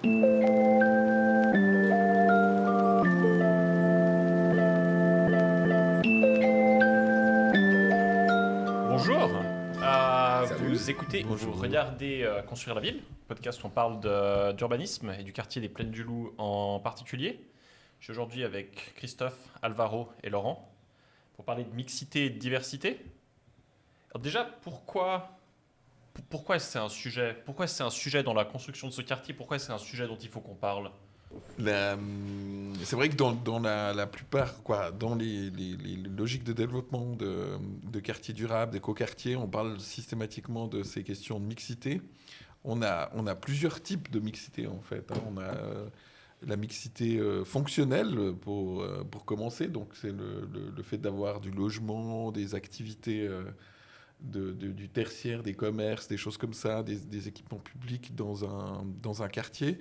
Bonjour, Salut. vous écoutez, vous Bonjour. regardez Construire la ville, podcast où on parle d'urbanisme et du quartier des Plaines du Loup en particulier. Je suis aujourd'hui avec Christophe, Alvaro et Laurent pour parler de mixité et de diversité. Alors déjà, pourquoi est-ce que c'est un sujet, pourquoi est-ce que c'est un sujet dans la construction de ce quartier, pourquoi est-ce que c'est un sujet dont il faut qu'on parle? C'est vrai que dans la plupart, quoi, dans les logiques de développement de quartiers durables, d'écoquartiers, on parle systématiquement de ces questions de mixité. On a plusieurs types de mixité en fait, hein. On a la mixité fonctionnelle pour commencer, donc c'est le fait d'avoir du logement, des activités du tertiaire, des commerces, des choses comme ça, des équipements publics dans un quartier.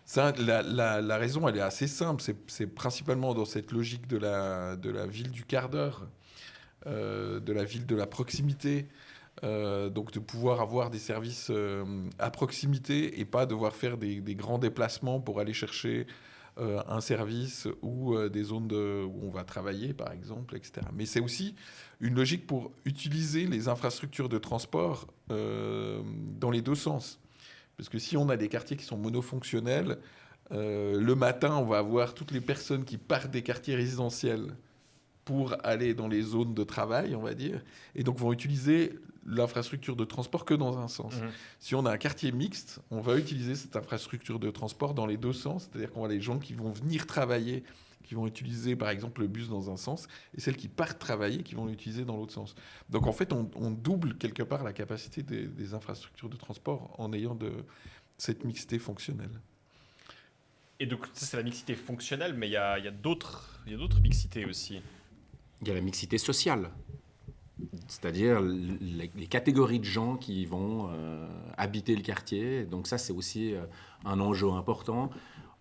Ça, la raison, elle est assez simple. C'est principalement dans cette logique de la ville du quart d'heure, de la ville de la proximité. Donc de pouvoir avoir des services à proximité et pas devoir faire des grands déplacements pour aller chercher un service ou des zones où on va travailler, par exemple, etc. Mais c'est aussi une logique pour utiliser les infrastructures de transport dans les deux sens. Parce que si on a des quartiers qui sont monofonctionnels, le matin, on va avoir toutes les personnes qui partent des quartiers résidentiels pour aller dans les zones de travail, on va dire, et donc vont utiliser l'infrastructure de transport que dans un sens. Mhm. Si on a un quartier mixte, on va utiliser cette infrastructure de transport dans les deux sens, c'est-à-dire qu'on a les gens qui vont venir travailler, qui vont utiliser par exemple le bus dans un sens, et celles qui partent travailler qui vont l'utiliser dans l'autre sens. Donc en fait, on double quelque part la capacité des infrastructures de transport en ayant cette mixité fonctionnelle. Et donc ça c'est la mixité fonctionnelle, mais il y a d'autres mixités aussi. Il y a la mixité sociale, c'est-à-dire les catégories de gens qui vont habiter le quartier. Donc ça, c'est aussi un enjeu important.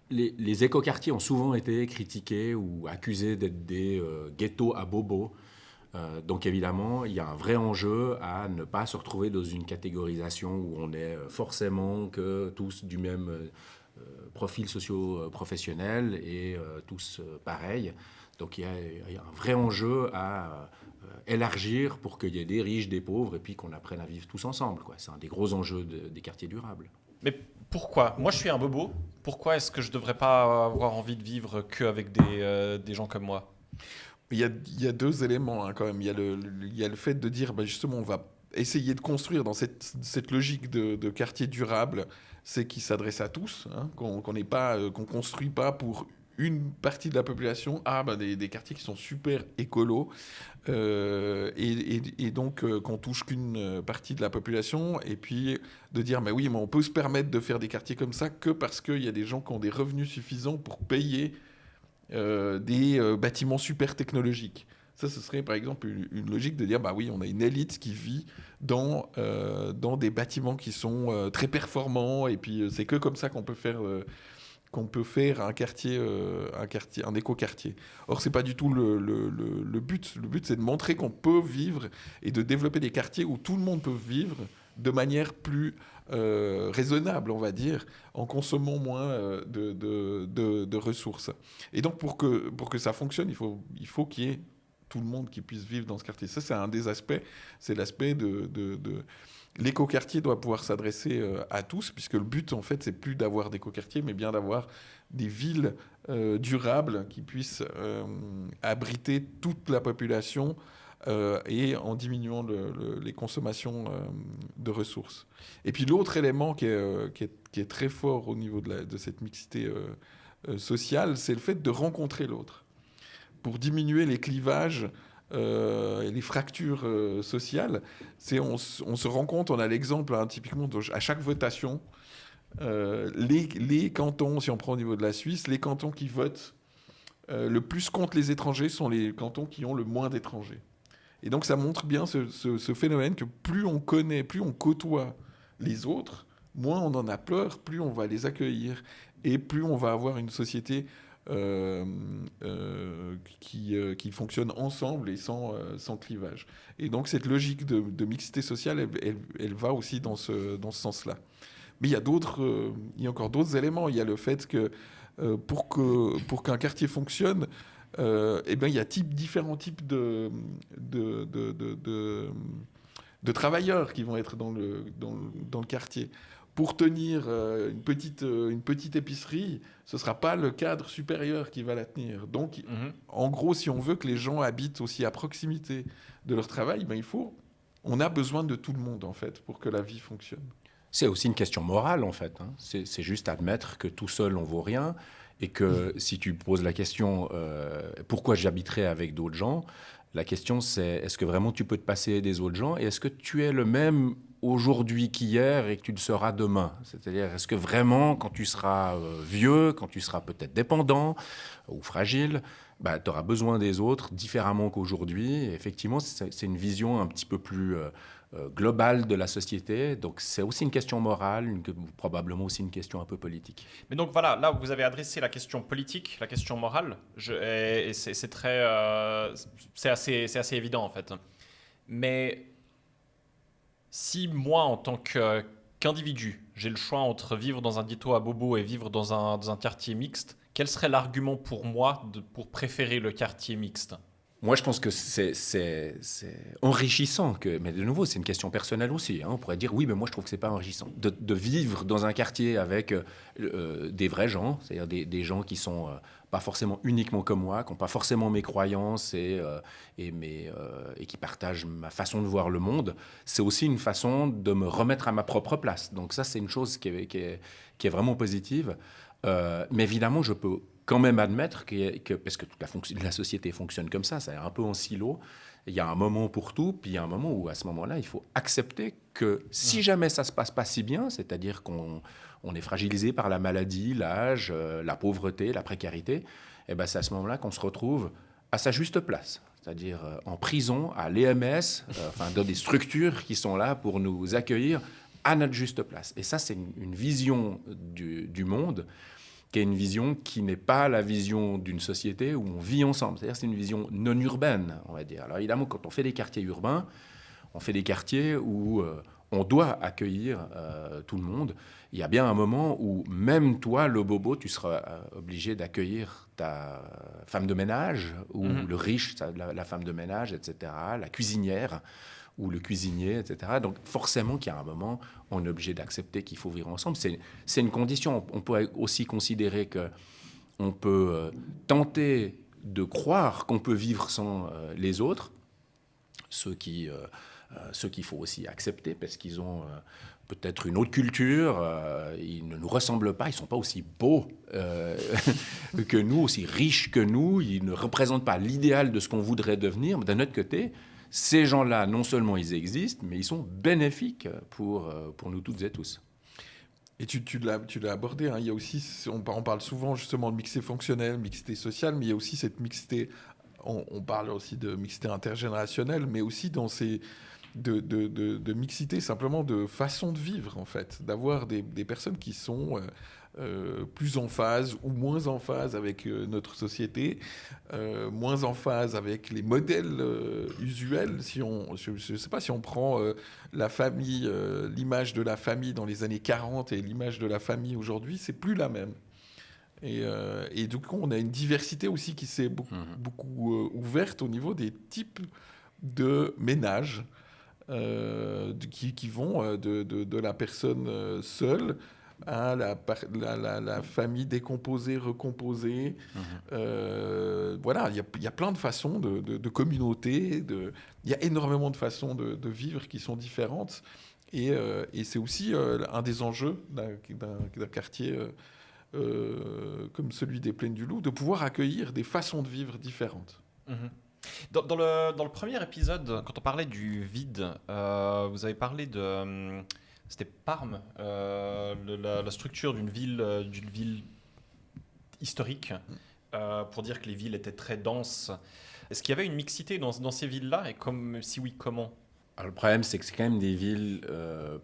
Les écoquartiers ont souvent été critiqués ou accusés d'être des ghettos à bobos. Donc évidemment, il y a un vrai enjeu à ne pas se retrouver dans une catégorisation où on est forcément que tous du même profil socio-professionnel et tous pareils. Donc il y a un vrai enjeu à élargir pour qu'il y ait des riches, des pauvres, et puis qu'on apprenne à vivre tous ensemble, quoi. C'est un des gros enjeux des quartiers durables. Mais pourquoi? Moi je suis un bobo, pourquoi est-ce que je devrais pas avoir envie de vivre qu'avec des gens comme moi? Il y a deux éléments hein, quand même. Il y a le fait de dire, bah, justement, on va essayer de construire dans cette logique de quartier durable, c'est qui s'adresse à tous, hein, qu'on construit pas pour une partie de la population, bah, des quartiers qui sont super écolos, et donc qu'on touche qu'une partie de la population, et puis de dire, mais oui, mais on peut se permettre de faire des quartiers comme ça que parce qu'il y a des gens qui ont des revenus suffisants pour payer des bâtiments super technologiques. Ça, ce serait par exemple une logique de dire, bah oui, on a une élite qui vit dans des bâtiments qui sont très performants, et puis c'est que comme ça qu'on peut faire un éco-quartier. Or, c'est pas du tout le but. Le but, c'est de montrer qu'on peut vivre et de développer des quartiers où tout le monde peut vivre de manière plus raisonnable, on va dire, en consommant moins de ressources. Et donc, pour que ça fonctionne, il faut qu'il y ait tout le monde qui puisse vivre dans ce quartier. Ça, c'est un des aspects. C'est l'aspect de l'écoquartier doit pouvoir s'adresser à tous, puisque le but, en fait, c'est plus d'avoir d'écoquartiers, mais bien d'avoir des villes durables qui puissent abriter toute la population et en diminuant les consommations de ressources. Et puis l'autre élément qui est très fort au niveau de cette mixité sociale, c'est le fait de rencontrer l'autre pour diminuer les clivages et les fractures sociales. On se rend compte, on a l'exemple hein, typiquement à chaque votation, les cantons, si on prend au niveau de la Suisse, les cantons qui votent le plus contre les étrangers sont les cantons qui ont le moins d'étrangers. Et donc ça montre bien ce phénomène que plus on connaît, plus on côtoie les autres, moins on en a peur, plus on va les accueillir et plus on va avoir une société euh, qui fonctionne ensemble et sans clivage. Et donc cette logique de mixité sociale, elle va aussi dans ce sens-là. Mais il y a encore d'autres éléments. Il y a le fait que pour qu'un quartier fonctionne, eh ben, il y a différents types de travailleurs qui vont être dans le quartier. Pour tenir une petite épicerie, ce ne sera pas le cadre supérieur qui va la tenir. Donc, en gros, si on veut que les gens habitent aussi à proximité de leur travail, ben, on a besoin de tout le monde, en fait, pour que la vie fonctionne. C'est aussi une question morale, en fait. Hein. C'est juste admettre que tout seul, on vaut rien. Et que si tu poses la question pourquoi j'habiterais avec d'autres gens, la question c'est est-ce que vraiment tu peux te passer des autres gens et est-ce que tu es le même aujourd'hui qu'hier et que tu le seras demain. C'est-à-dire est-ce que vraiment quand tu seras vieux, quand tu seras peut-être dépendant ou fragile, bah, tu auras besoin des autres différemment qu'aujourd'hui. Et effectivement, c'est une vision un petit peu plus globale de la société. Donc c'est aussi une question morale, probablement aussi une question un peu politique. Mais donc voilà, là vous avez adressé la question politique, la question morale, et c'est très, c'est assez évident en fait. Mais si moi en tant qu'individu, j'ai le choix entre vivre dans un ghetto à Bobo et vivre dans un quartier mixte, quel serait l'argument pour moi pour préférer le quartier mixte ? Moi, je pense que c'est enrichissant. Mais de nouveau, c'est une question personnelle aussi. Hein. On pourrait dire, oui, mais moi, je trouve que ce n'est pas enrichissant. De vivre dans un quartier avec des vrais gens, c'est-à-dire des gens qui ne sont pas forcément uniquement comme moi, qui n'ont pas forcément mes croyances et qui partagent ma façon de voir le monde, c'est aussi une façon de me remettre à ma propre place. Donc ça, c'est une chose qui est vraiment positive. Mais évidemment, je peux quand même admettre parce que toute la société fonctionne comme ça, c'est un peu en silo, il y a un moment pour tout, puis il y a un moment où, à ce moment-là, il faut accepter que si jamais ça ne se passe pas si bien, c'est-à-dire qu'on est fragilisé par la maladie, l'âge, la pauvreté, la précarité, eh ben c'est à ce moment-là qu'on se retrouve à sa juste place, c'est-à-dire en prison, à l'EMS, dans des structures qui sont là pour nous accueillir à notre juste place. Et ça, c'est une vision du monde qui est une vision qui n'est pas la vision d'une société où on vit ensemble. C'est-à-dire c'est une vision non urbaine, on va dire. Alors évidemment, quand on fait des quartiers urbains, on fait des quartiers où on doit accueillir tout le monde. Il y a bien un moment où même toi, le bobo, tu seras obligé d'accueillir ta femme de ménage, ou le riche, la femme de ménage, etc., la cuisinière, ou le cuisinier, etc. Donc forcément qu'il y a un moment, on est obligé d'accepter qu'il faut vivre ensemble. C'est une condition. On pourrait aussi considérer qu'on peut tenter de croire qu'on peut vivre sans les autres, ceux qu'il faut aussi accepter parce qu'ils ont peut-être une autre culture, ils ne nous ressemblent pas, ils ne sont pas aussi beaux que nous, aussi riches que nous, ils ne représentent pas l'idéal de ce qu'on voudrait devenir, mais d'un autre côté, ces gens-là, non seulement ils existent, mais ils sont bénéfiques pour nous toutes et tous. Et tu l'as abordé, hein. Il y a aussi, on parle souvent justement de mixité fonctionnelle, mixité sociale, mais il y a aussi cette mixité, on parle aussi de mixité intergénérationnelle, mais aussi dans ces de mixité simplement de façon de vivre, en fait, d'avoir des personnes qui sont plus en phase ou moins en phase avec notre société, moins en phase avec les modèles usuels. Je ne sais pas si on prend la famille, l'image de la famille dans les années 40 et l'image de la famille aujourd'hui, c'est plus la même. Et du coup, on a une diversité aussi qui s'est beaucoup ouverte au niveau des types de ménages qui vont de la personne seule à la famille décomposée, recomposée. Voilà, il y a plein de façons de communauté, il y a énormément de façons de vivre qui sont différentes. Et c'est aussi un des enjeux d'un quartier comme celui des Plaines du Loup, de pouvoir accueillir des façons de vivre différentes. Dans le premier épisode, quand on parlait du vide, vous avez parlé de... C'était Parme, la structure d'une ville historique, pour dire que les villes étaient très denses. Est-ce qu'il y avait une mixité dans ces villes-là? Et si oui, comment? Alors, le problème, c'est que c'est quand même des villes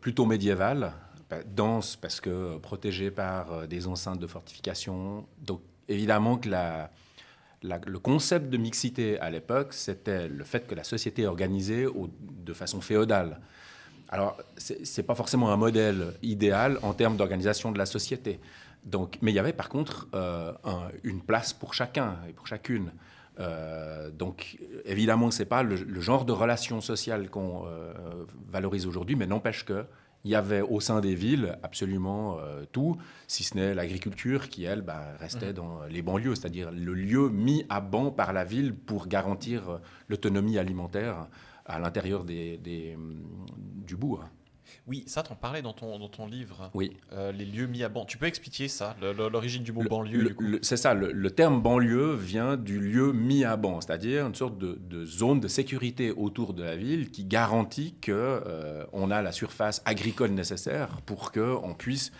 plutôt médiévales, denses parce que protégées par des enceintes de fortification. Donc évidemment que le concept de mixité à l'époque, c'était le fait que la société est organisée de façon féodale. Alors, c'est pas forcément un modèle idéal en termes d'organisation de la société. Donc, mais il y avait par contre une place pour chacun et pour chacune. Donc, évidemment, c'est pas le genre de relation sociale qu'on valorise aujourd'hui, mais n'empêche que il y avait au sein des villes absolument tout, si ce n'est l'agriculture qui, elle, restait dans les banlieues, c'est-à-dire le lieu mis à ban par la ville pour garantir l'autonomie alimentaire à l'intérieur du bourg. Oui, ça, t'en parlais dans ton livre. Oui. Les lieux mis à ban. Tu peux expliquer ça, l'origine du mot banlieue du coup. C'est ça, le terme banlieue vient du lieu mis à ban, c'est-à-dire une sorte de zone de sécurité autour de la ville qui garantit qu'on a la surface agricole nécessaire pour qu'on puisse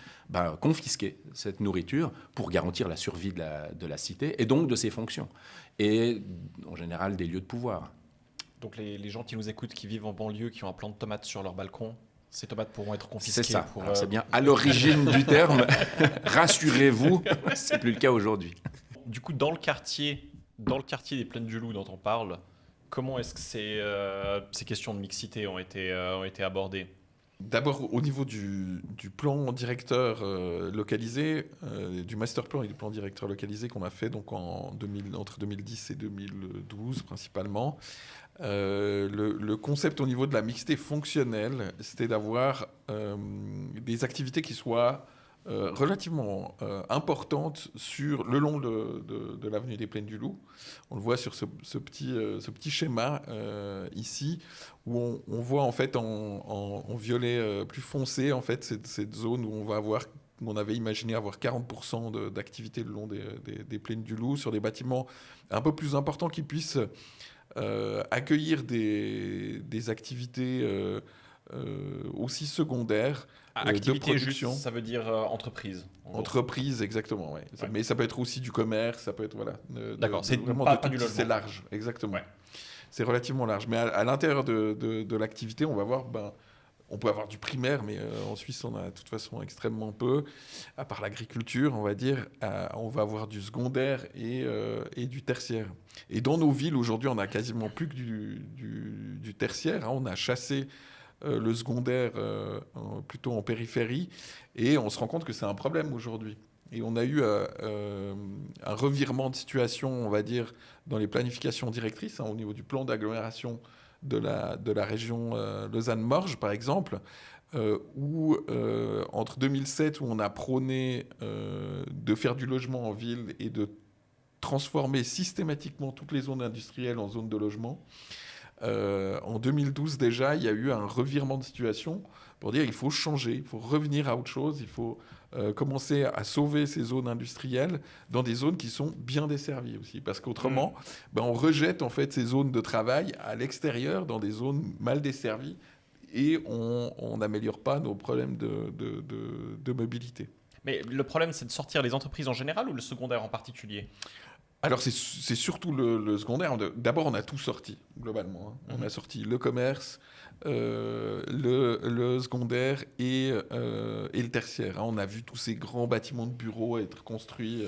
confisquer cette nourriture pour garantir la survie de la cité et donc de ses fonctions. Et en général des lieux de pouvoir. Donc les gens qui nous écoutent, qui vivent en banlieue, qui ont un plant de tomates sur leur balcon, ces tomates pourront être confisquées. C'est ça. C'est bien à l'origine du terme. Rassurez-vous, c'est plus le cas aujourd'hui. Du coup, dans le quartier des Plaines du Loup dont on parle, comment est-ce que ces questions de mixité ont été abordées ? D'abord, au niveau du plan directeur localisé, du master plan et du plan directeur localisé qu'on a fait donc entre 2010 et 2012 principalement, le concept au niveau de la mixité fonctionnelle, c'était d'avoir des activités qui soient relativement importantes sur le long de l'avenue des Plaines du Loup. On le voit sur ce petit schéma ici, où on voit en fait en violet plus foncé en fait cette zone où on avait imaginé avoir 40% d'activité le long des Plaines du Loup sur des bâtiments un peu plus importants qui puissent accueillir des activités aussi secondaires de production. Juste, ça veut dire entreprise. Entreprise, exactement. Ouais. Ouais. Mais ça peut être aussi du commerce, ça peut être D'accord, c'est vraiment pas de du logement. C'est large, exactement. Ouais. C'est relativement large. Mais à l'intérieur de l'activité, on va voir. On peut avoir du primaire, mais en Suisse, on a de toute façon extrêmement peu. À part l'agriculture, on va dire, on va avoir du secondaire et du tertiaire. Et dans nos villes, aujourd'hui, on a quasiment plus que du tertiaire. Hein. On a chassé le secondaire plutôt en périphérie, et on se rend compte que c'est un problème aujourd'hui. Et on a eu un revirement de situation, on va dire, dans les planifications directrices, hein, au niveau du plan d'agglomération de la région Lausanne-Morges, par exemple, où entre 2007, où on a prôné de faire du logement en ville et de transformer systématiquement toutes les zones industrielles en zones de logement, en 2012 déjà, il y a eu un revirement de situation pour dire il faut changer, il faut revenir à autre chose, il faut commencer à sauver ces zones industrielles dans des zones qui sont bien desservies aussi. Parce qu'autrement, on rejette en fait ces zones de travail à l'extérieur, dans des zones mal desservies, et on n'améliore pas nos problèmes de mobilité. Mais le problème, c'est de sortir les entreprises en général ou le secondaire en particulier ? Alors, c'est surtout le secondaire. D'abord, on a tout sorti, globalement. Hein. On a sorti le commerce, le secondaire et le tertiaire. Hein. On a vu tous ces grands bâtiments de bureaux être construits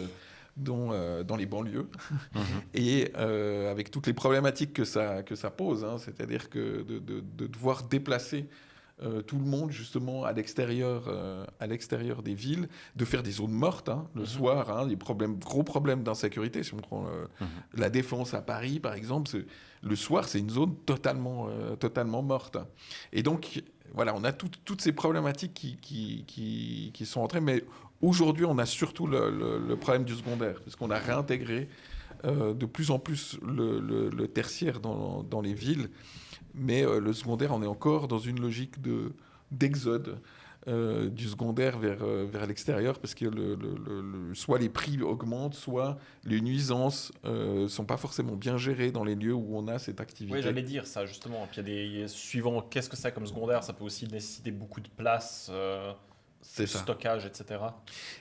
dans les banlieues. Et avec toutes les problématiques que ça pose. Hein. C'est-à-dire que de devoir déplacer tout le monde justement à l'extérieur des villes, de faire des zones mortes le soir, hein, gros problèmes d'insécurité. Si on prend la Défense à Paris, par exemple, le soir, c'est une zone totalement morte. Et donc, voilà, on a toutes ces problématiques qui sont entrées, mais aujourd'hui, on a surtout le problème du secondaire, parce qu'on a réintégré de plus en plus le tertiaire dans les villes. Mais le secondaire, on est encore dans une logique d'exode du secondaire vers l'extérieur, parce que soit les prix augmentent, soit les nuisances ne sont pas forcément bien gérées dans les lieux où on a cette activité. Oui, j'allais dire ça justement. Puis suivant qu'est-ce que c'est comme secondaire, ça peut aussi nécessiter beaucoup de place, stockage, etc.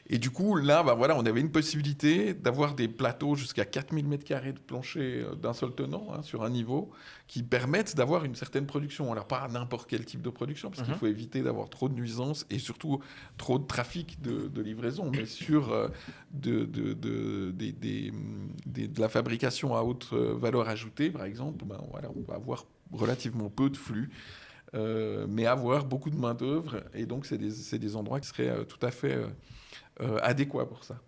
Et du coup, là, on avait une possibilité d'avoir des plateaux jusqu'à 4000 m² de plancher d'un seul tenant, hein, sur un niveau, qui permettent d'avoir une certaine production. Alors, pas n'importe quel type de production, parce qu'il faut éviter d'avoir trop de nuisances et surtout trop de trafic de livraison, mais sur de la fabrication à haute valeur ajoutée, par exemple, on va avoir relativement peu de flux. mais avoir beaucoup de main-d'œuvre. Et donc, c'est des endroits qui seraient tout à fait adéquats pour ça.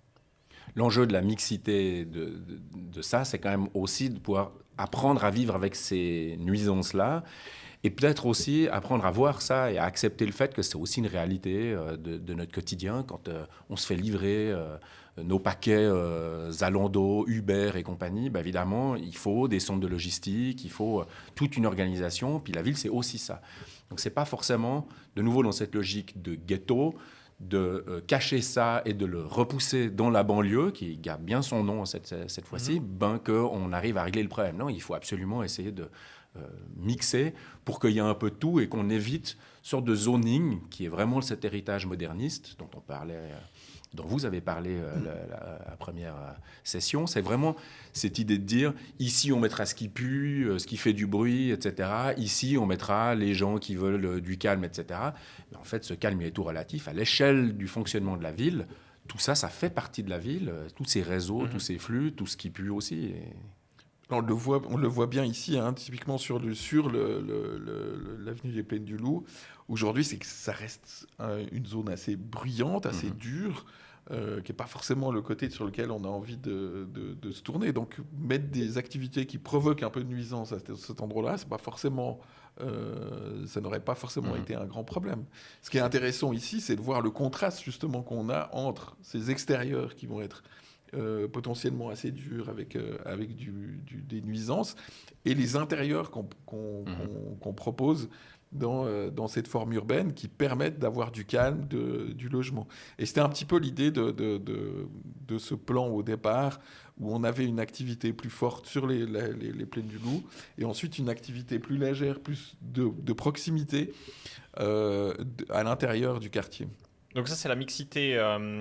L'enjeu de la mixité de ça, c'est quand même aussi de pouvoir apprendre à vivre avec ces nuisances-là et peut-être aussi apprendre à voir ça et à accepter le fait que c'est aussi une réalité de notre quotidien quand on se fait livrer nos paquets Zalando, Uber et compagnie. Bah, évidemment, il faut des centres de logistique, il faut toute une organisation. Puis la ville, c'est aussi ça. Donc c'est pas forcément, de nouveau dans cette logique de ghetto, de cacher ça et de le repousser dans la banlieue, qui garde bien son nom cette fois-ci, qu'on arrive à régler le problème. Non, il faut absolument essayer de mixer pour qu'il y ait un peu de tout et qu'on évite une sorte de zoning qui est vraiment cet héritage moderniste dont on parlait, dont vous avez parlé la première session. C'est vraiment cette idée de dire, ici on mettra ce qui pue, ce qui fait du bruit, etc. Ici on mettra les gens qui veulent du calme, etc. Mais en fait, ce calme il est tout relatif. À l'échelle du fonctionnement de la ville, tout ça, ça fait partie de la ville. Tous ces réseaux, tous ces flux, tout ce qui pue aussi. Et... On le voit bien ici, hein, typiquement sur l'avenue des Plaines du Loup. Aujourd'hui, c'est que ça reste une zone assez bruyante, assez dure, qui n'est pas forcément le côté sur lequel on a envie de se tourner. Donc, mettre des activités qui provoquent un peu de nuisance à cet endroit-là, c'est pas forcément, ça n'aurait pas forcément été un grand problème. Ce qui est intéressant ici, c'est de voir le contraste justement qu'on a entre ces extérieurs qui vont être potentiellement assez durs avec des nuisances et les intérieurs qu'on propose dans cette forme urbaine qui permettent d'avoir du calme, du logement. Et c'était un petit peu l'idée de ce plan au départ où on avait une activité plus forte sur les plaines du Loup et ensuite une activité plus légère, plus de proximité à l'intérieur du quartier. Donc ça, c'est la mixité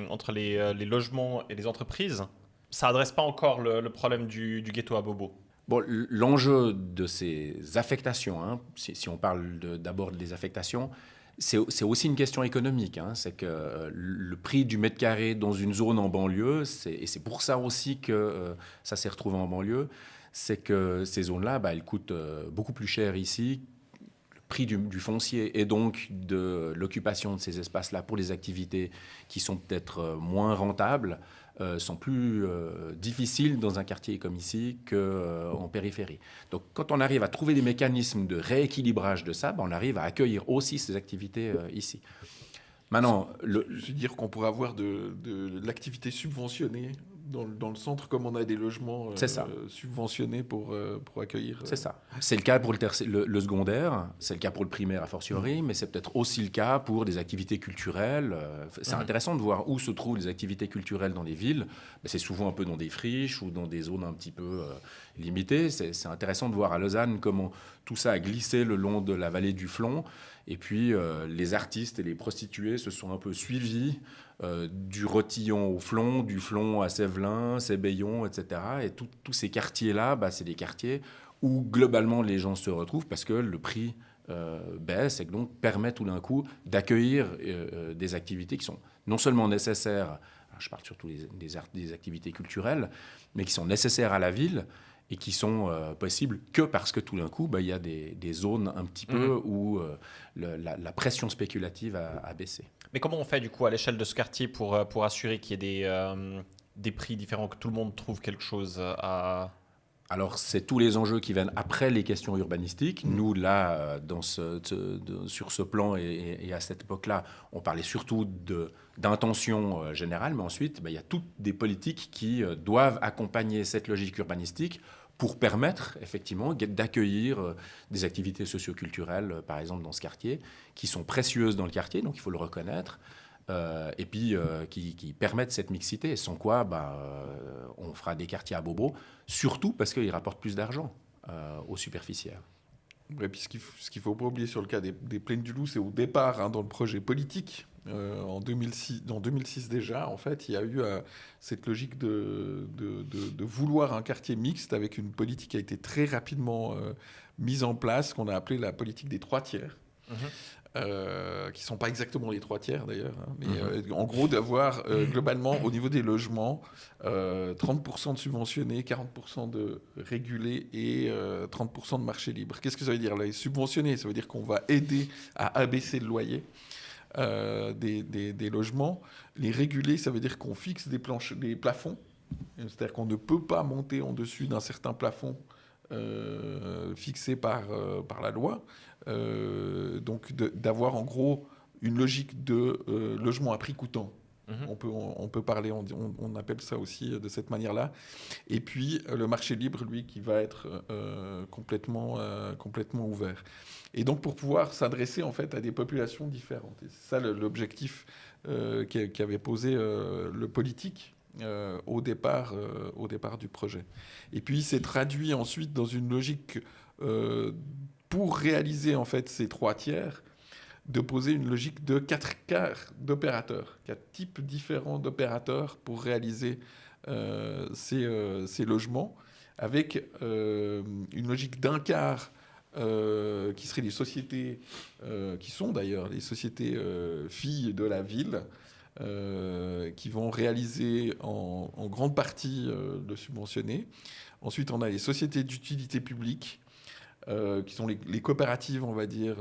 entre les logements et les entreprises. Ça n'adresse pas encore le problème du ghetto à Bobo. Bon, l'enjeu de ces affectations, hein, si on parle d'abord des affectations, c'est aussi une question économique. Hein, c'est que le prix du mètre carré dans une zone en banlieue, et c'est pour ça aussi que ça s'est retrouvé en banlieue, c'est que ces zones-là, elles coûtent beaucoup plus cher ici. Prix du foncier et donc de l'occupation de ces espaces-là pour les activités qui sont peut-être moins rentables sont plus difficiles dans un quartier comme ici qu'en périphérie. Donc quand on arrive à trouver des mécanismes de rééquilibrage de ça, on arrive à accueillir aussi ces activités ici. Maintenant, je veux dire qu'on pourrait avoir de l'activité subventionnée dans le centre, comme on a des logements subventionnés pour accueillir. C'est ça. C'est le cas pour le secondaire, c'est le cas pour le primaire a fortiori, mais c'est peut-être aussi le cas pour des activités culturelles. C'est intéressant de voir où se trouvent les activités culturelles dans les villes. C'est souvent un peu dans des friches ou dans des zones un petit peu limitées. C'est intéressant de voir à Lausanne comment tout ça a glissé le long de la vallée du Flon. Et puis, les artistes et les prostituées se sont un peu suivis du Rotillon au Flon, du Flon à Sévelin, Sébeillon, etc. Et tous ces quartiers-là, c'est des quartiers où, globalement, les gens se retrouvent parce que le prix baisse et que donc permet tout d'un coup d'accueillir des activités qui sont non seulement nécessaires, je parle surtout des activités culturelles, mais qui sont nécessaires à la ville, et qui sont possibles que parce que tout d'un coup, il y a des zones un petit peu où la pression spéculative a baissé. Mais comment on fait du coup à l'échelle de ce quartier pour assurer qu'il y ait des prix différents, que tout le monde trouve quelque chose à... Alors, c'est tous les enjeux qui viennent après les questions urbanistiques. Nous, là, sur ce plan et à cette époque-là, on parlait surtout d'intention générale, mais ensuite, il y a toutes des politiques qui doivent accompagner cette logique urbanistique pour permettre effectivement d'accueillir des activités socioculturelles, par exemple dans ce quartier, qui sont précieuses dans le quartier, donc il faut le reconnaître, et puis qui permettent cette mixité, sans quoi on fera des quartiers à bobo, surtout parce qu'ils rapportent plus d'argent aux superficiaires. Et puis ce qu'il ne faut pas oublier sur le cas des Plaines du Loup, c'est au départ, dans le projet politique, en 2006 déjà, en fait, il y a eu cette logique de vouloir un quartier mixte avec une politique qui a été très rapidement mise en place, qu'on a appelée la politique des 3 tiers. qui ne sont pas exactement les 3/3 d'ailleurs, hein, mais en gros d'avoir globalement au niveau des logements 30% de subventionnés, 40% de régulés et 30% de marché libre. Qu'est-ce que ça veut dire là? Les subventionnés, ça veut dire qu'on va aider à abaisser le loyer des logements. Les régulés, ça veut dire qu'on fixe des plafonds, c'est-à-dire qu'on ne peut pas monter en dessus d'un certain plafond fixé par la loi. Donc d'avoir en gros une logique de logement à prix coûtant. On peut parler, on appelle ça aussi de cette manière-là. Et puis le marché libre, lui, qui va être complètement ouvert. Et donc pour pouvoir s'adresser en fait à des populations différentes. Et c'est ça l'objectif qu'avait posé le politique au départ du projet. Et puis c'est traduit ensuite dans une logique pour réaliser en fait ces 3/3, de poser une logique de 4 quarts d'opérateurs, 4 types différents d'opérateurs pour réaliser ces logements, avec une logique d'1 quart qui seraient les sociétés, qui sont d'ailleurs les sociétés filles de la ville, qui vont réaliser en grande partie le subventionné. Ensuite, on a les sociétés d'utilité publique, qui sont les coopératives, on va dire,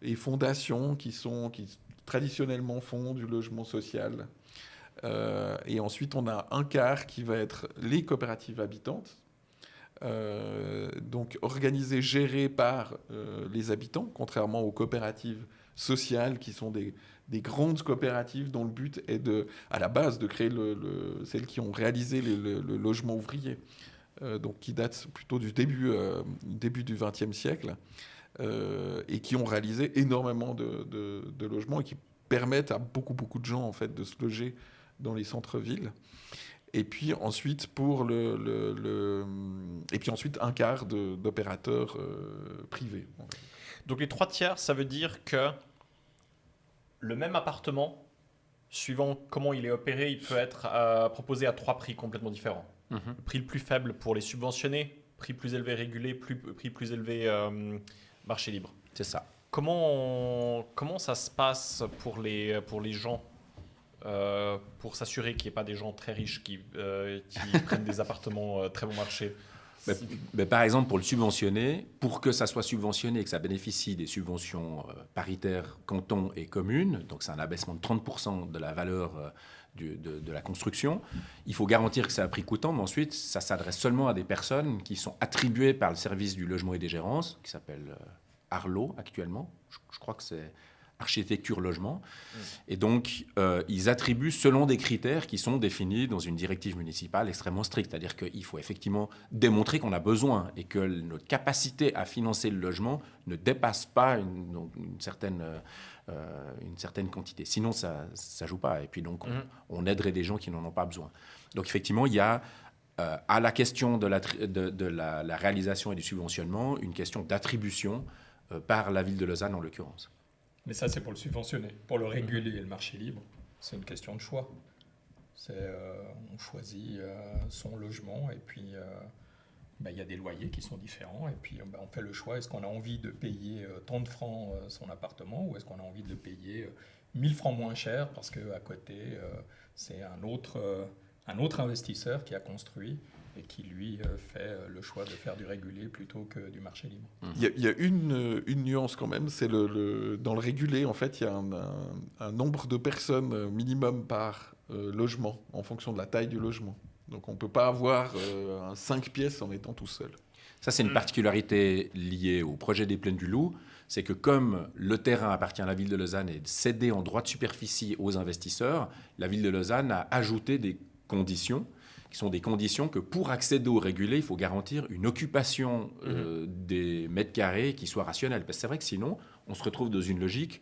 et fondations qui traditionnellement font du logement social. Et ensuite, on a 1 quart qui va être les coopératives habitantes, donc organisées, gérées par les habitants, contrairement aux coopératives sociales qui sont des grandes coopératives dont le but est à la base de créer celles qui ont réalisé le logement ouvrier. Donc qui datent plutôt du début du XXe siècle, et qui ont réalisé énormément de logements et qui permettent à beaucoup de gens en fait de se loger dans les centres-villes. Et puis ensuite ensuite 1 quart d'opérateurs privés. Donc les 3/3, ça veut dire que le même appartement, suivant comment il est opéré, il peut être proposé à 3 prix complètement différents. Le prix le plus faible pour les subventionnés, prix plus élevé régulé, prix plus élevé marché libre. C'est ça. Comment ça se passe pour les gens, pour s'assurer qu'il n'y ait pas des gens très riches qui prennent des appartements très bon marché? Mais par exemple, pour le subventionner, pour que ça soit subventionné et que ça bénéficie des subventions paritaires canton et commune, donc c'est un abaissement de 30% de la valeur de la construction, il faut garantir que c'est à prix coûtant, mais ensuite, ça s'adresse seulement à des personnes qui sont attribuées par le service du logement et des gérances, qui s'appelle Arlo actuellement, je crois que c'est architecture logement, et donc ils attribuent selon des critères qui sont définis dans une directive municipale extrêmement stricte, c'est-à-dire qu'il faut effectivement démontrer qu'on a besoin et que notre capacité à financer le logement ne dépasse pas une certaine quantité, sinon ça joue pas, et puis donc on aiderait des gens qui n'en ont pas besoin. Donc effectivement il y a à la question de la réalisation et du subventionnement une question d'attribution par la ville de Lausanne en l'occurrence. Mais ça, c'est pour le subventionner. Pour le réguler et le marché libre, c'est une question de choix. On choisit son logement et puis il y a des loyers qui sont différents. Et puis on fait le choix. Est-ce qu'on a envie de payer tant de francs son appartement ou est-ce qu'on a envie de le payer 1000 francs moins cher parce qu'à côté, c'est un autre investisseur qui a construit et qui, lui, fait le choix de faire du régulé plutôt que du marché libre. Il y a une nuance quand même, c'est dans le régulé, en fait, il y a un nombre de personnes minimum par logement, en fonction de la taille du logement. Donc on ne peut pas avoir 5 pièces en étant tout seul. Ça, c'est une particularité liée au projet des Plaines du Loup, c'est que comme le terrain appartient à la ville de Lausanne et est cédé en droit de superficie aux investisseurs, la ville de Lausanne a ajouté des conditions qui sont des conditions que pour accéder au régulé, il faut garantir une occupation des mètres carrés qui soit rationnelle. Parce que c'est vrai que sinon, on se retrouve dans une logique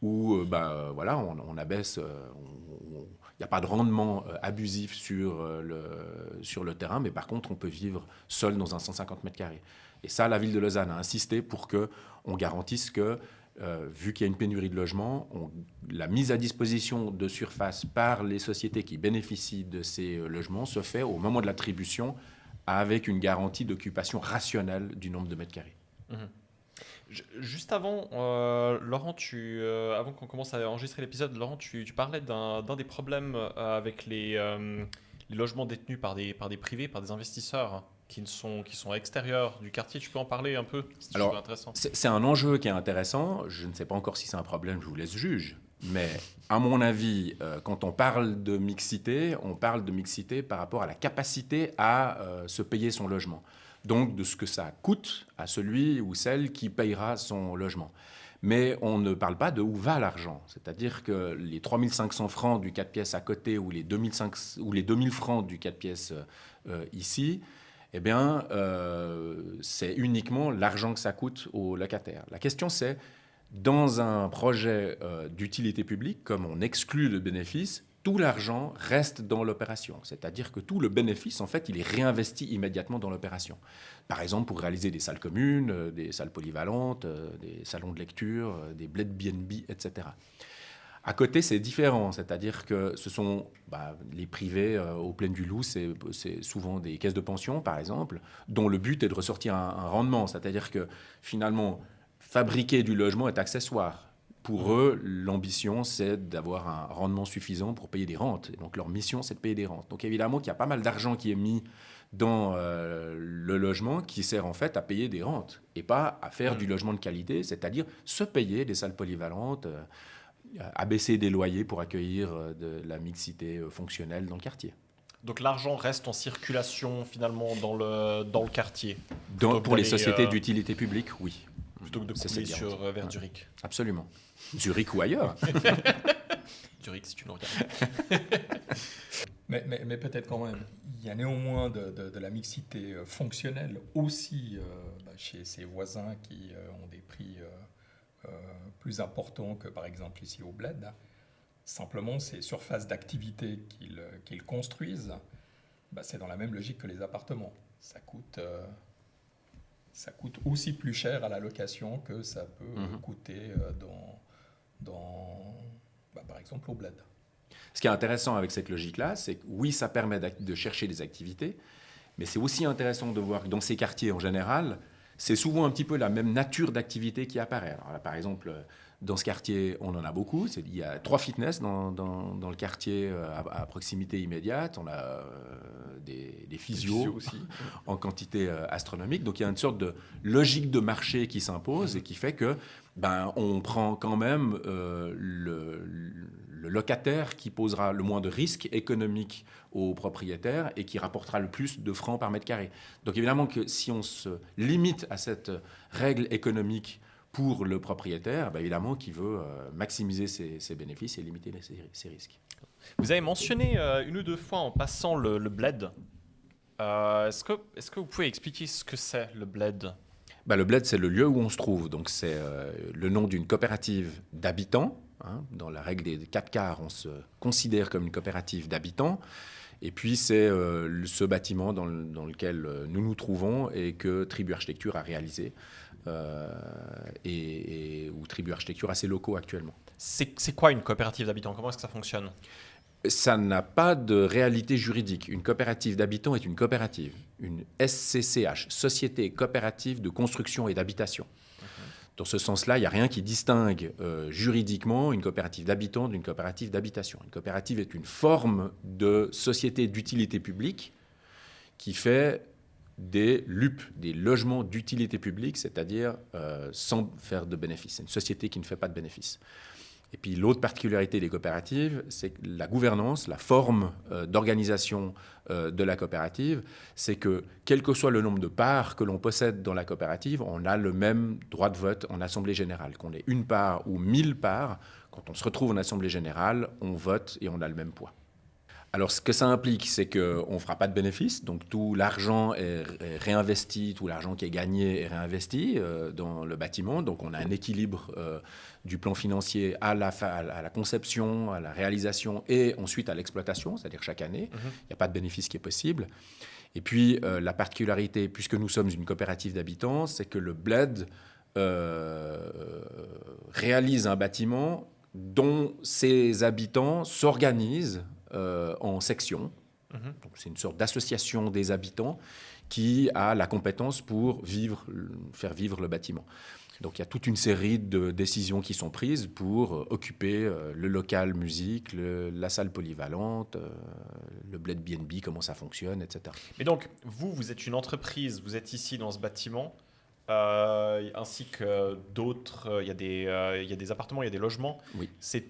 où on abaisse, il n'y a pas de rendement abusif sur le terrain, mais par contre, on peut vivre seul dans un 150 mètres carrés. Et ça, la ville de Lausanne a insisté pour qu'on garantisse que, vu qu'il y a une pénurie de logements, la mise à disposition de surface par les sociétés qui bénéficient de ces logements se fait au moment de l'attribution avec une garantie d'occupation rationnelle du nombre de mètres carrés. Juste avant, Laurent, avant qu'on commence à enregistrer l'épisode, Laurent, tu parlais d'un des problèmes avec les logements détenus par des privés, par des investisseurs qui sont extérieurs du quartier. Tu peux en parler un peu? C'est Alors, toujours intéressant. c'est un enjeu qui est intéressant. Je ne sais pas encore si c'est un problème, je vous laisse juge. Mais à mon avis, quand on parle de mixité, on parle de mixité par rapport à la capacité à se payer son logement. Donc de ce que ça coûte à celui ou celle qui payera son logement. Mais on ne parle pas de où va l'argent. C'est-à-dire que les 3 500 francs du 4 pièces à côté ou les 2 000 francs du 4 pièces ici, eh bien, c'est uniquement l'argent que ça coûte aux locataires. La question, c'est, dans un projet d'utilité publique, comme on exclut le bénéfice, tout l'argent reste dans l'opération. C'est-à-dire que tout le bénéfice, en fait, il est réinvesti immédiatement dans l'opération. Par exemple, pour réaliser des salles communes, des salles polyvalentes, des salons de lecture, des bleds BNB, etc. À côté, c'est différent, c'est-à-dire que ce sont les privés aux Plaines du Loup, c'est souvent des caisses de pension, par exemple, dont le but est de ressortir un rendement. C'est-à-dire que finalement, fabriquer du logement est accessoire. Pour eux, l'ambition, c'est d'avoir un rendement suffisant pour payer des rentes. Et donc leur mission, c'est de payer des rentes. Donc évidemment qu'il y a pas mal d'argent qui est mis dans le logement qui sert en fait à payer des rentes et pas à faire du logement de qualité, c'est-à-dire se payer des salles polyvalentes, abaisser des loyers pour accueillir de la mixité fonctionnelle dans le quartier. Donc l'argent reste en circulation finalement dans le quartier. Pour les sociétés d'utilité publique, oui. Plutôt que de couler vers Zurich. Absolument. Zurich ou ailleurs. Zurich, si tu nous regardes. Mais peut-être quand même, il y a néanmoins de la mixité fonctionnelle aussi chez ses voisins qui ont des prix plus importants que par exemple ici au Bled. Simplement, ces surfaces d'activité qu'ils construisent, c'est dans la même logique que les appartements. Ça coûte aussi plus cher à la location que ça peut coûter par exemple au Bled. Ce qui est intéressant avec cette logique-là, c'est que oui, ça permet de chercher des activités, mais c'est aussi intéressant de voir que dans ces quartiers en général, c'est souvent un petit peu la même nature d'activité qui apparaît. Alors là, par exemple, dans ce quartier, on en a beaucoup. Il y a 3 fitness dans le quartier à proximité immédiate. On a des physios aussi en quantité astronomique. Donc il y a une sorte de logique de marché qui s'impose et qui fait que on prend quand même le locataire qui posera le moins de risques économiques aux propriétaires et qui rapportera le plus de francs par mètre carré. Donc évidemment que si on se limite à cette règle économique pour le propriétaire, évidemment qu'il veut maximiser ses bénéfices et limiter ses risques. Vous avez mentionné une ou deux fois en passant le bled. Est-ce que vous pouvez expliquer ce que c'est le bled ? Le bled, c'est le lieu où on se trouve. Donc c'est le nom d'une coopérative d'habitants. Dans la règle des 4 quarts, on se considère comme une coopérative d'habitants. Et puis, c'est ce bâtiment dans lequel nous nous trouvons et que Tribu Architecture a réalisé, ou Tribu Architecture a ses locaux actuellement. C'est quoi une coopérative d'habitants ? Comment est-ce que ça fonctionne ? Ça n'a pas de réalité juridique. Une coopérative d'habitants est une coopérative. Une SCCH, Société coopérative de construction et d'habitation. Dans ce sens-là, il n'y a rien qui distingue juridiquement une coopérative d'habitants d'une coopérative d'habitation. Une coopérative est une forme de société d'utilité publique qui fait des LUP, des logements d'utilité publique, c'est-à-dire sans faire de bénéfices. C'est une société qui ne fait pas de bénéfices. Et puis l'autre particularité des coopératives, c'est que la gouvernance, la forme d'organisation de la coopérative, c'est que quel que soit le nombre de parts que l'on possède dans la coopérative, on a le même droit de vote en assemblée générale. Qu'on ait 1 part ou 1000 parts, quand on se retrouve en assemblée générale, on vote et on a le même poids. Alors, ce que ça implique, c'est qu'on ne fera pas de bénéfices, donc tout l'argent est réinvesti, tout l'argent qui est gagné est réinvesti dans le bâtiment, donc on a un équilibre du plan financier à la conception, à la réalisation et ensuite à l'exploitation, c'est-à-dire chaque année, il n'y a pas de bénéfice qui est possible. Et puis, la particularité, puisque nous sommes une coopérative d'habitants, c'est que le bled réalise un bâtiment dont ses habitants s'organisent en sections. Donc, c'est une sorte d'association des habitants qui a la compétence pour faire vivre le bâtiment. Donc il y a toute une série de décisions qui sont prises pour occuper le local musique, la salle polyvalente, le bled B&B, comment ça fonctionne, etc. Mais donc, vous êtes une entreprise, vous êtes ici dans ce bâtiment, ainsi que d'autres, il y a des appartements, il y a des logements. Oui. C'est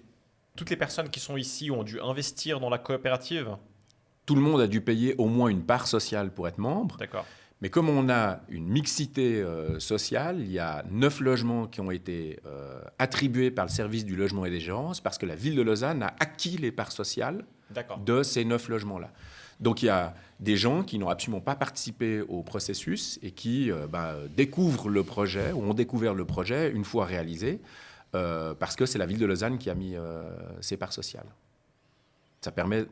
toutes les personnes qui sont ici ont dû investir dans la coopérative. Tout le monde a dû payer au moins une part sociale pour être membre. D'accord. Mais comme on a une mixité sociale, il y a 9 logements qui ont été attribués par le service du logement et des gérances parce que la ville de Lausanne a acquis les parts sociales D'accord. de ces 9 logements-là. Donc il y a des gens qui n'ont absolument pas participé au processus et qui découvrent le projet ou ont découvert le projet une fois réalisé parce que c'est la ville de Lausanne qui a mis ses parts sociales. Ça permet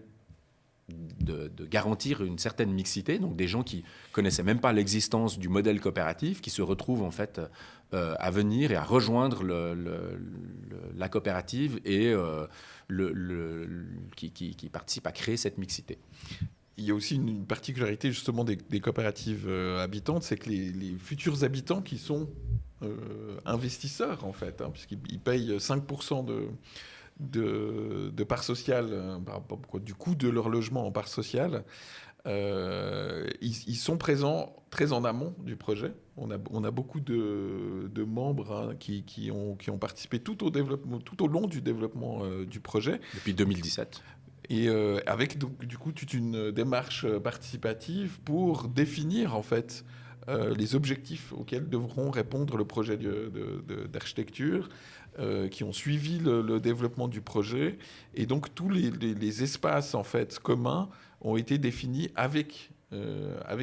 de garantir une certaine mixité, donc des gens qui connaissaient même pas l'existence du modèle coopératif, qui se retrouvent en fait à venir et à rejoindre la coopérative et qui participent à créer cette mixité. Il y a aussi une particularité justement des coopératives habitantes, c'est que les futurs habitants qui sont investisseurs en fait, puisqu'ils payent 5% de part sociale, du coût de leur logement en part sociale, ils sont présents très en amont du projet. On a beaucoup de membres qui ont participé tout au long du développement du projet. Depuis 2017. Et avec donc, du coup toute une démarche participative pour définir en fait les objectifs auxquels devront répondre le projet d'architecture, qui ont suivi le développement du projet. Et donc tous les espaces en fait communs ont été définis avec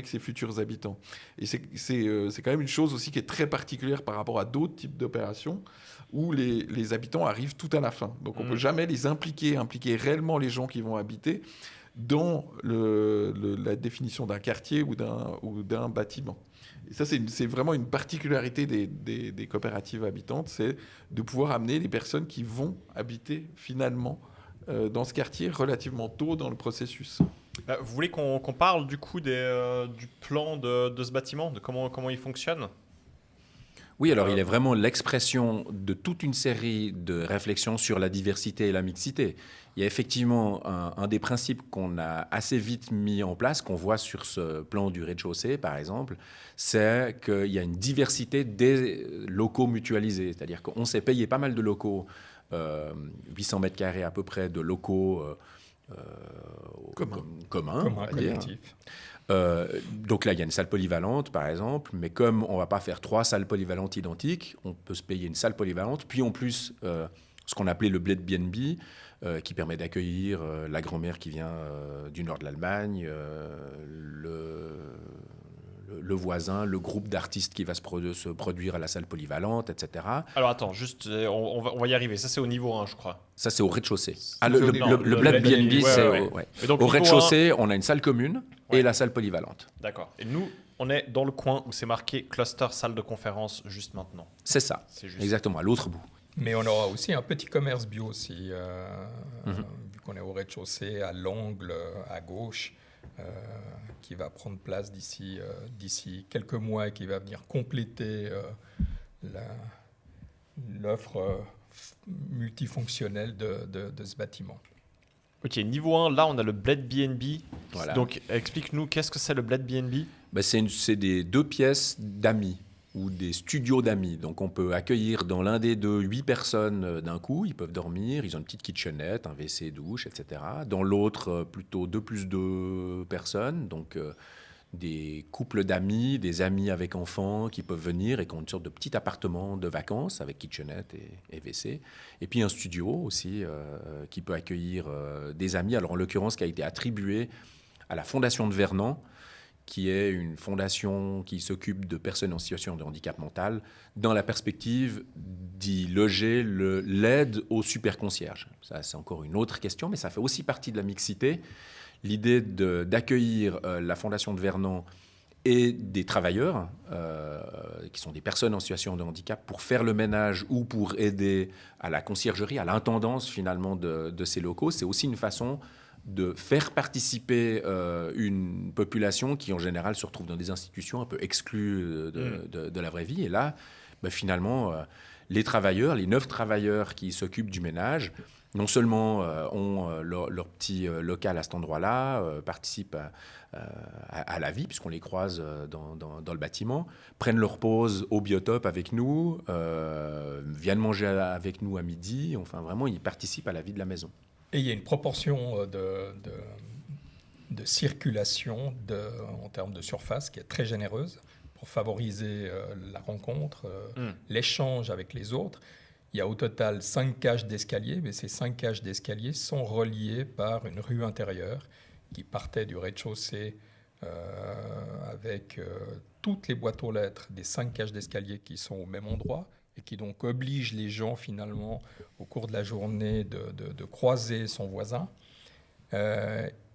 ces futurs habitants. Et c'est quand même une chose aussi qui est très particulière par rapport à d'autres types d'opérations où les habitants arrivent tout à la fin. Donc on ne peut jamais les impliquer réellement les gens qui vont habiter dans la définition d'un quartier ou d'un bâtiment. Et ça, c'est vraiment une particularité des coopératives habitantes, c'est de pouvoir amener les personnes qui vont habiter finalement dans ce quartier relativement tôt dans le processus. Vous voulez qu'on parle du coup du plan de ce bâtiment, de comment il fonctionne ? Oui, alors il est vraiment l'expression de toute une série de réflexions sur la diversité et la mixité. Il y a effectivement un des principes qu'on a assez vite mis en place, qu'on voit sur ce plan du rez-de-chaussée par exemple, c'est qu'il y a une diversité des locaux mutualisés. C'est-à-dire qu'on s'est payé pas mal de locaux, 800 mètres carrés à peu près de locaux communs, on va dire. Donc là, il y a une salle polyvalente, par exemple, mais comme on ne va pas faire 3 salles polyvalentes identiques, on peut se payer une salle polyvalente, puis en plus, ce qu'on appelait le bled B&B, qui permet d'accueillir la grand-mère qui vient du nord de l'Allemagne, le voisin, le groupe d'artistes qui va se produire à la salle polyvalente, etc. Alors attends, juste, on va y arriver. Ça, c'est au niveau 1, je crois. Ça, c'est au rez-de-chaussée. Le bled B&B, c'est ouais. Donc, au rez-de-chaussée, on a une salle commune et la salle polyvalente. D'accord. Et nous, on est dans le coin où c'est marqué cluster salle de conférence juste maintenant. C'est ça, exactement, à l'autre bout. Mais on aura aussi un petit commerce bio aussi, vu qu'on est au rez-de-chaussée, à l'angle, à gauche, qui va prendre place d'ici quelques mois et qui va venir compléter l'offre multifonctionnelle de ce bâtiment. Ok, niveau 1, là, on a le bled B&B. Voilà. Donc, explique-nous, qu'est-ce que c'est le bled B&B ? C'est des 2 pièces d'amis ou des studios d'amis. Donc, on peut accueillir dans l'un des deux 8 personnes d'un coup. Ils peuvent dormir, ils ont une petite kitchenette, un WC, douche, etc. Dans l'autre, plutôt 2+2 personnes. Donc, des couples d'amis, des amis avec enfants qui peuvent venir et qui ont une sorte de petit appartement de vacances avec kitchenette et WC. Et puis un studio aussi qui peut accueillir des amis. Alors en l'occurrence, qui a été attribué à la Fondation de Vernon, qui est une fondation qui s'occupe de personnes en situation de handicap mental, dans la perspective d'y loger l'aide aux super concierges. Ça, c'est encore une autre question, mais ça fait aussi partie de la mixité. L'idée d'accueillir la Fondation de Vernon et des travailleurs, qui sont des personnes en situation de handicap, pour faire le ménage ou pour aider à la conciergerie, à l'intendance finalement de ces locaux, c'est aussi une façon de faire participer une population qui en général se retrouve dans des institutions un peu exclues de la vraie vie. Et là, finalement, les travailleurs, les 9 travailleurs qui s'occupent du ménage, non seulement ont leur petit local à cet endroit-là, participent à la vie, puisqu'on les croise dans le bâtiment, prennent leur pause au biotope avec nous, viennent manger avec nous à midi. Enfin, vraiment, ils participent à la vie de la maison. Et il y a une proportion de circulation en termes de surface qui est très généreuse pour favoriser la rencontre, l'échange avec les autres. Il y a au total 5 cages d'escalier, mais ces 5 cages d'escalier sont reliées par une rue intérieure qui partait du rez-de-chaussée avec toutes les boîtes aux lettres des 5 cages d'escalier qui sont au même endroit et qui donc obligent les gens finalement au cours de la journée de croiser son voisin.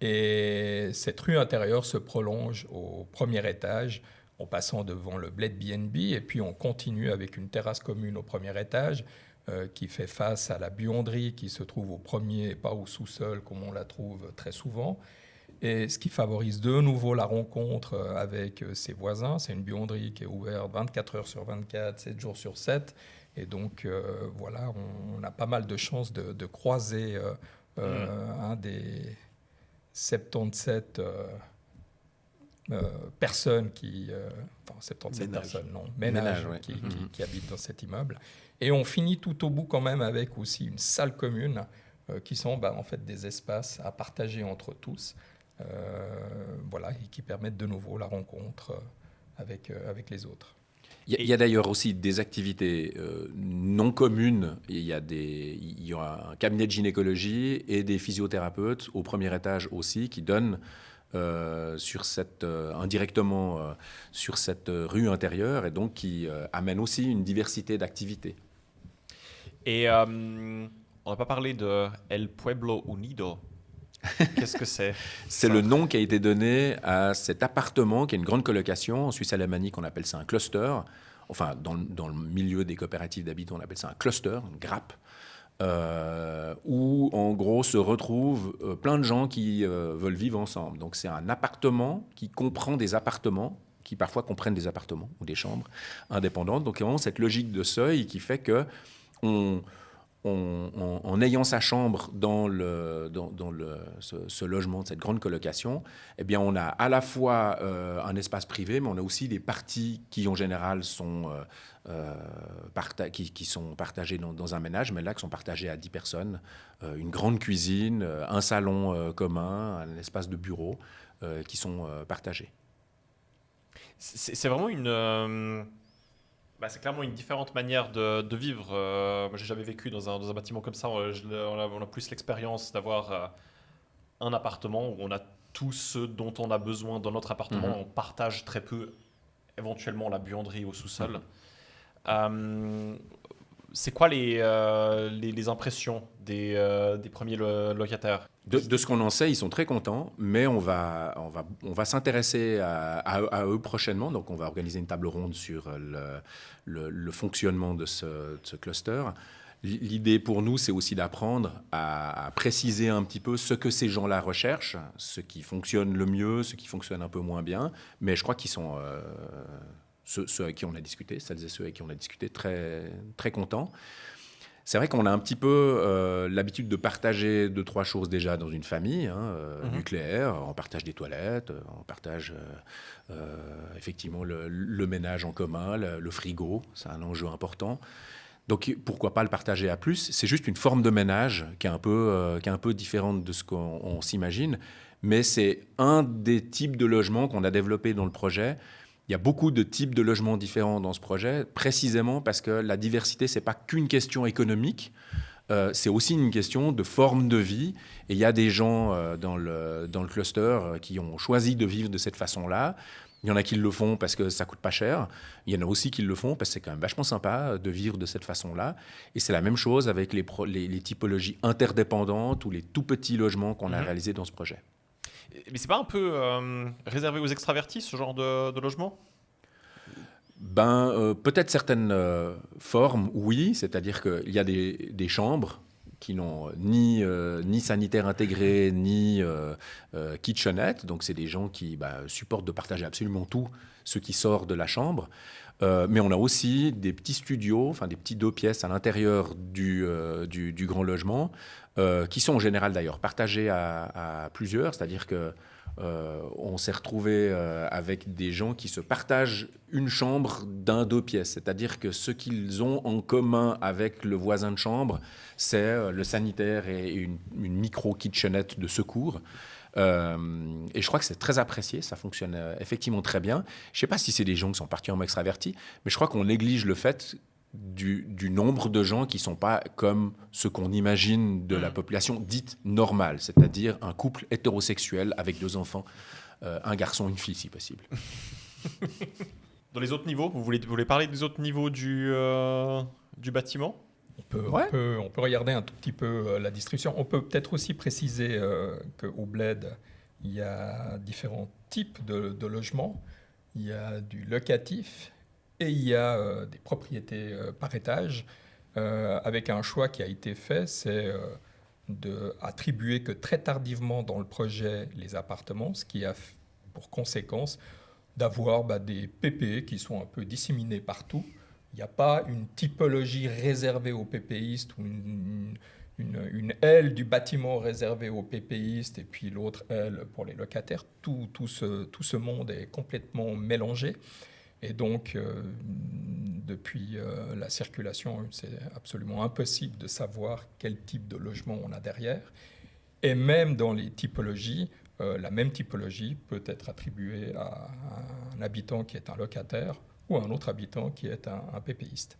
Et cette rue intérieure se prolonge au premier étage en passant devant le Bled B&B et puis on continue avec une terrasse commune au premier étage qui fait face à la buanderie qui se trouve au premier et pas au sous-sol comme on la trouve très souvent. Et ce qui favorise de nouveau la rencontre avec ses voisins, c'est une buanderie qui est ouverte 24 heures sur 24, 7 jours sur 7. Et donc voilà, on a pas mal de chances de croiser un des 77 personnes enfin 77 personnes, non, ménages ouais. qui habitent dans cet immeuble. Et on finit tout au bout quand même avec aussi une salle commune qui sont en fait des espaces à partager entre tous, voilà, et qui permettent de nouveau la rencontre avec les autres. Il y a d'ailleurs aussi des activités non communes. Il y a un cabinet de gynécologie et des physiothérapeutes au premier étage aussi qui donnent indirectement sur cette rue intérieure et donc qui amènent aussi une diversité d'activités. Et on n'a pas parlé de El Pueblo Unido. Qu'est-ce que c'est? C'est le nom qui a été donné à cet appartement qui est une grande colocation. En Suisse alémanique, on appelle ça un cluster. Enfin, dans le milieu des coopératives d'habitants, on appelle ça un cluster, une grappe, où en gros se retrouvent plein de gens qui veulent vivre ensemble. Donc c'est un appartement qui comprend des appartements, qui parfois comprennent des appartements ou des chambres indépendantes. Donc il y a vraiment cette logique de seuil qui fait que en ayant sa chambre dans ce logement de cette grande colocation, eh bien, on a à la fois un espace privé, mais on a aussi des parties qui, en général, sont partagées dans un ménage, mais là, qui sont partagées à 10 personnes. Une grande cuisine, un salon commun, un espace de bureau qui sont partagés. C'est vraiment c'est clairement une différente manière de vivre. Moi, j'ai jamais vécu dans un bâtiment comme ça. On a plus l'expérience d'avoir un appartement où on a tout ce dont on a besoin dans notre appartement. On partage très peu, éventuellement, la buanderie au sous-sol. C'est quoi les impressions des premiers locataires? De ce qu'on en sait, ils sont très contents, mais on va s'intéresser à eux prochainement. Donc, on va organiser une table ronde sur le fonctionnement de ce cluster. L'idée pour nous, c'est aussi d'apprendre à préciser un petit peu ce que ces gens-là recherchent, ce qui fonctionne le mieux, ce qui fonctionne un peu moins bien. Mais je crois qu'ils sont, ceux avec qui on a discuté, celles et ceux avec qui on a discuté, très, très contents. C'est vrai qu'on a un petit peu l'habitude de partager 2-3 choses déjà dans une famille nucléaire. On partage des toilettes, on partage effectivement le ménage en commun, le frigo, c'est un enjeu important. Donc pourquoi pas le partager à plus? C'est juste une forme de ménage qui est un peu différente de ce qu'on s'imagine, mais c'est un des types de logements qu'on a développé dans le projet. Il y a beaucoup de types de logements différents dans ce projet, précisément parce que la diversité, ce n'est pas qu'une question économique, c'est aussi une question de forme de vie. Et il y a des gens dans le cluster qui ont choisi de vivre de cette façon-là. Il y en a qui le font parce que ça ne coûte pas cher. Il y en a aussi qui le font parce que c'est quand même vachement sympa de vivre de cette façon-là. Et c'est la même chose avec les typologies interdépendantes ou les tout petits logements qu'on a réalisés dans ce projet. Mais c'est pas un peu réservé aux extravertis, ce genre de logement? Peut-être certaines formes, oui. C'est-à-dire qu'il y a des chambres qui n'ont ni sanitaire intégré, ni kitchenette. Donc, c'est des gens qui supportent de partager absolument tout ce qui sort de la chambre. Mais on a aussi des petits studios, enfin des petits 2 pièces à l'intérieur du grand logement, qui sont en général d'ailleurs partagés à plusieurs, c'est-à-dire que on s'est retrouvé avec des gens qui se partagent une chambre d'un 2 pièces. C'est-à-dire que ce qu'ils ont en commun avec le voisin de chambre, c'est le sanitaire et une micro-kitchenette de secours. Et je crois que c'est très apprécié, ça fonctionne effectivement très bien. Je ne sais pas si c'est des gens qui sont particulièrement extravertis, mais je crois qu'on néglige le fait du nombre de gens qui ne sont pas comme ce qu'on imagine de la population dite normale, c'est-à-dire un couple hétérosexuel avec 2 enfants, un garçon, une fille si possible. Dans les autres niveaux, vous voulez parler des autres niveaux du bâtiment ? On peut regarder un tout petit peu la distribution. On peut peut-être aussi préciser qu'au Bled, il y a différents types de logements. Il y a du locatif et il y a des propriétés par étage, avec un choix qui a été fait, c'est d'attribuer que très tardivement dans le projet les appartements, ce qui a pour conséquence d'avoir des PPE qui sont un peu disséminés partout. Il n'y a pas une typologie réservée aux PPistes ou une aile du bâtiment réservée aux PPistes et puis l'autre aile pour les locataires. Tout ce monde est complètement mélangé. Et donc, depuis la circulation, c'est absolument impossible de savoir quel type de logement on a derrière. Et même dans les typologies, la même typologie peut être attribuée à un habitant qui est un locataire ou à un autre habitant qui est un PPiste.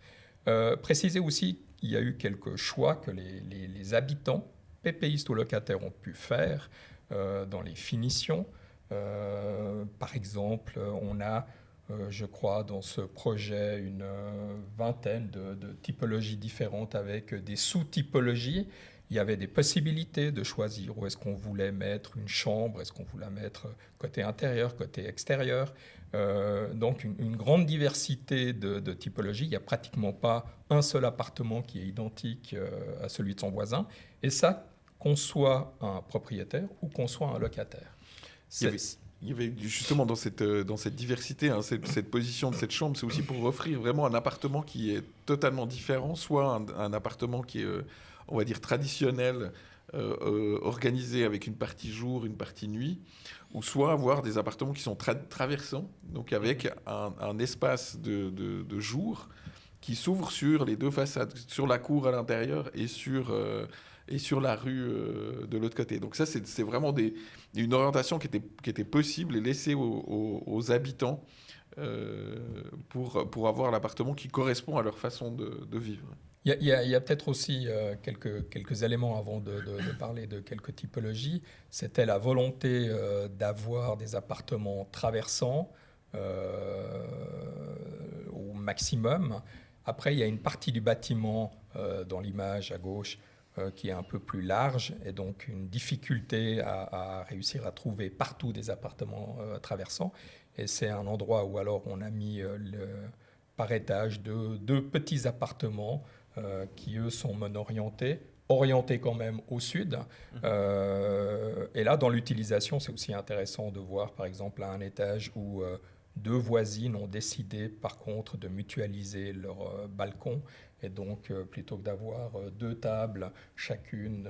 Préciser aussi, il y a eu quelques choix que les habitants, PPistes ou locataires, ont pu faire dans les finitions. Par exemple, on a, je crois, dans ce projet, une vingtaine de typologies différentes avec des sous-typologies. Il y avait des possibilités de choisir où est-ce qu'on voulait mettre une chambre, est-ce qu'on voulait mettre côté intérieur, côté extérieur. Donc une grande diversité de typologies. Il n'y a pratiquement pas un seul appartement qui est identique à celui de son voisin. Et ça, qu'on soit un propriétaire ou qu'on soit un locataire. Il y avait justement dans cette diversité, cette position de cette chambre, c'est aussi pour offrir vraiment un appartement qui est totalement différent, soit un appartement qui est, on va dire, traditionnel, organisé avec une partie jour, une partie nuit, ou soit avoir des appartements qui sont traversants, donc avec un espace de jour qui s'ouvre sur les 2 façades, sur la cour à l'intérieur et sur la rue de l'autre côté. Donc ça, c'est vraiment une orientation qui était possible et laissée aux habitants pour avoir l'appartement qui correspond à leur façon de vivre. Il y a peut-être aussi quelques éléments avant de parler de quelques typologies. C'était la volonté d'avoir des appartements traversants au maximum. Après, il y a une partie du bâtiment dans l'image à gauche qui est un peu plus large et donc une difficulté à réussir à trouver partout des appartements traversants. Et c'est un endroit où alors on a mis par étage 2 petits appartements qui, eux, sont orientés quand même au sud. Et là, dans l'utilisation, c'est aussi intéressant de voir, par exemple, à un étage où 2 voisines ont décidé, par contre, de mutualiser leur balcon. Et donc, plutôt que d'avoir 2 tables, une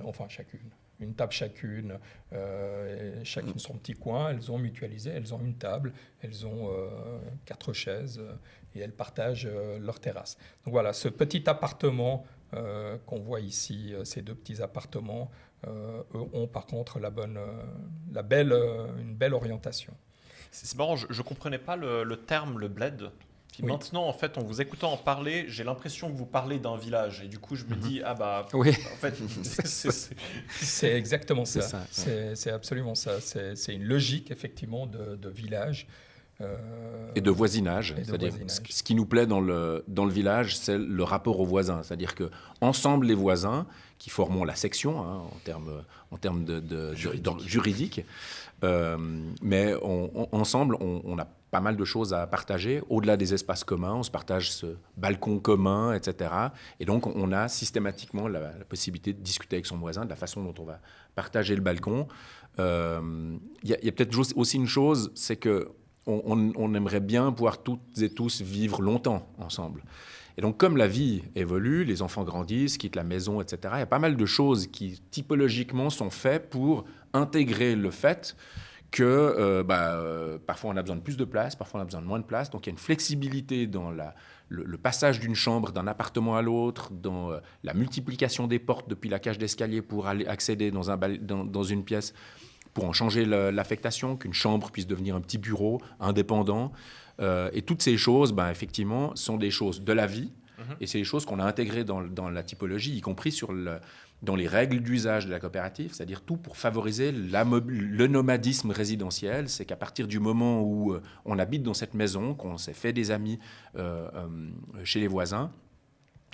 table chacune, chacune son petit coin, elles ont mutualisé, elles ont une table, elles ont 4 chaises et elles partagent leur terrasse. Donc voilà, ce petit appartement qu'on voit ici, ces 2 petits appartements, eux ont par contre une belle orientation. C'est marrant, je ne comprenais pas le terme, le bled. Puis maintenant, en fait, en vous écoutant en parler, j'ai l'impression que vous parlez d'un village. Et du coup, je me dis, oui. En fait, c'est exactement ça. Ça. C'est absolument ça. C'est une logique, effectivement, de village. Et de voisinage. C'est-à-dire, ce qui nous plaît dans le village, c'est le rapport aux voisins. C'est-à-dire qu'ensemble, les voisins, qui formons la section en termes juridiques, mais ensemble, on n'a pas mal de choses à partager. Au-delà des espaces communs, on se partage ce balcon commun, etc. Et donc, on a systématiquement la possibilité de discuter avec son voisin de la façon dont on va partager le balcon. Il y a peut-être aussi une chose, c'est que on aimerait bien pouvoir toutes et tous vivre longtemps ensemble. Et donc, comme la vie évolue, les enfants grandissent, quittent la maison, etc., il y a pas mal de choses qui, typologiquement, sont faites pour intégrer le fait que parfois on a besoin de plus de place, parfois on a besoin de moins de place. Donc, il y a une flexibilité dans le passage d'une chambre, d'un appartement à l'autre, dans la multiplication des portes depuis la cage d'escalier pour aller accéder dans une pièce, pour en changer l'affectation, qu'une chambre puisse devenir un petit bureau indépendant. Et toutes ces choses, effectivement, sont des choses de la vie. Et c'est des choses qu'on a intégrées dans la typologie, y compris dans les règles d'usage de la coopérative, c'est-à-dire tout pour favoriser le nomadisme résidentiel. C'est qu'à partir du moment où on habite dans cette maison, qu'on s'est fait des amis chez les voisins,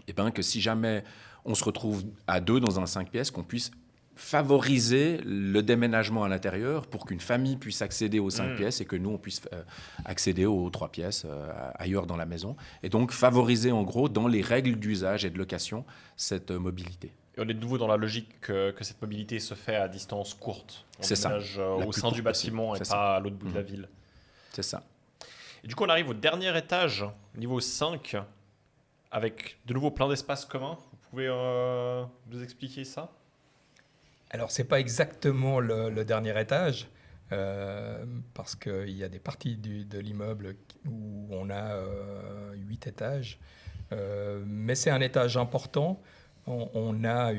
et que si jamais on se retrouve à 2 dans un 5 pièces, qu'on puisse favoriser le déménagement à l'intérieur pour qu'une famille puisse accéder aux 5 pièces et que nous, on puisse accéder aux 3 pièces ailleurs dans la maison. Et donc, favoriser, en gros, dans les règles d'usage et de location, cette mobilité. Et on est de nouveau dans la logique que cette mobilité se fait à distance courte. On déménage au sein du bâtiment et pas à l'autre bout de la ville. C'est ça. Et du coup, on arrive au dernier étage, niveau 5, avec de nouveau plein d'espaces communs. Vous pouvez nous expliquer ça ? Alors, ce n'est pas exactement le dernier étage, parce qu'il y a des parties de l'immeuble où on a 8 étages. Mais c'est un étage important. On a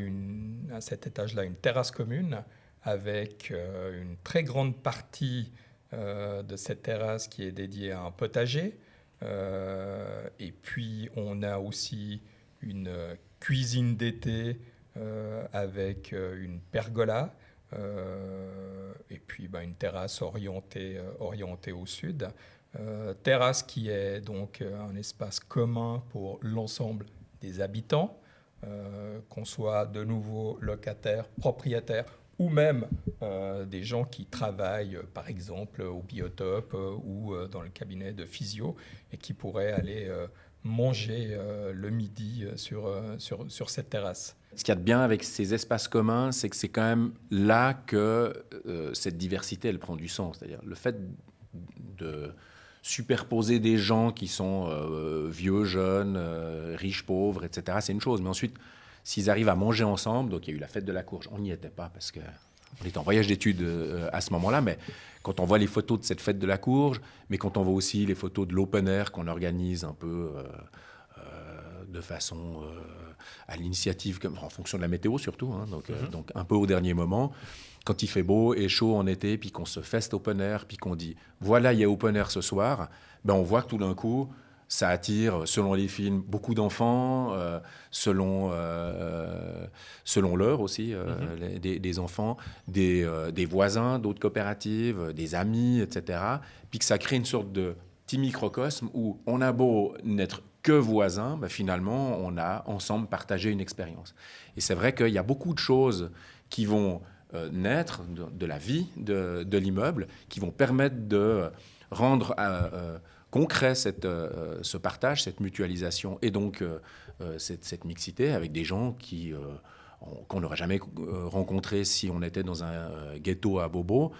à cet étage-là une terrasse commune avec une très grande partie de cette terrasse qui est dédiée à un potager. Et puis, on a aussi une cuisine d'été avec une pergola et puis une terrasse orientée au sud. Terrasse qui est donc un espace commun pour l'ensemble des habitants, qu'on soit de nouveau locataires, propriétaires ou même des gens qui travaillent par exemple au biotope ou dans le cabinet de physio et qui pourraient aller manger le midi sur cette terrasse. Ce qu'il y a de bien avec ces espaces communs, c'est que c'est quand même là que cette diversité, elle prend du sens. C'est-à-dire le fait de superposer des gens qui sont vieux, jeunes, riches, pauvres, etc., c'est une chose. Mais ensuite, s'ils arrivent à manger ensemble, donc il y a eu la fête de la courge, on n'y était pas parce qu'on était en voyage d'études à ce moment-là, mais quand on voit les photos de cette fête de la courge, mais quand on voit aussi les photos de l'open air qu'on organise un peu de façon à l'initiative, en fonction de la météo surtout, donc un peu au dernier moment, quand il fait beau et chaud en été, puis qu'on se feste open air, puis qu'on dit « voilà, il y a open air ce soir », on voit que tout d'un coup, ça attire, selon les films, beaucoup d'enfants, selon l'heure aussi, des enfants, des voisins d'autres coopératives, des amis, etc. Puis que ça crée une sorte de petit microcosme où on a beau n'être que voisins, finalement, on a ensemble partagé une expérience. Et c'est vrai qu'il y a beaucoup de choses qui vont naître de la vie de l'immeuble, qui vont permettre de rendre concret ce partage, cette mutualisation et donc cette mixité avec des gens qu'on n'aurait jamais rencontrés si on était dans un ghetto à Bobo,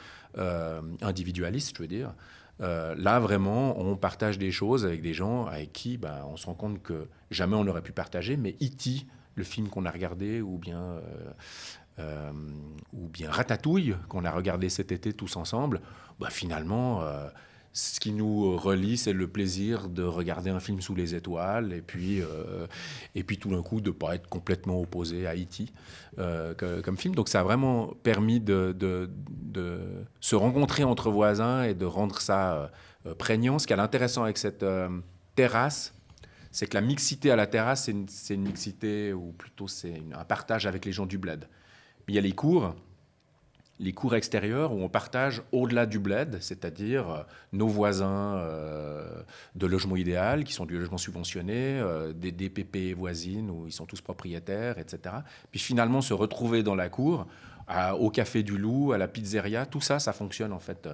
individualiste, je veux dire. Là, vraiment, on partage des choses avec des gens avec qui on se rend compte que jamais on n'aurait pu partager, mais E.T., le film qu'on a regardé, ou bien Ratatouille, qu'on a regardé cet été tous ensemble, finalement, ce qui nous relie, c'est le plaisir de regarder un film sous les étoiles et puis tout d'un coup de ne pas être complètement opposé à E.T. Comme film. Donc ça a vraiment permis de se rencontrer entre voisins et de rendre ça prégnant. Ce qui est intéressant avec cette terrasse, c'est que la mixité à la terrasse, c'est une mixité, ou plutôt c'est un partage avec les gens du bled. Il y a les cours extérieurs où on partage au-delà du bled, c'est-à-dire nos voisins de logement idéal, qui sont du logement subventionné, des DPP voisines où ils sont tous propriétaires, etc. Puis finalement se retrouver dans la cour au Café du Loup, à la pizzeria, tout ça, ça fonctionne en fait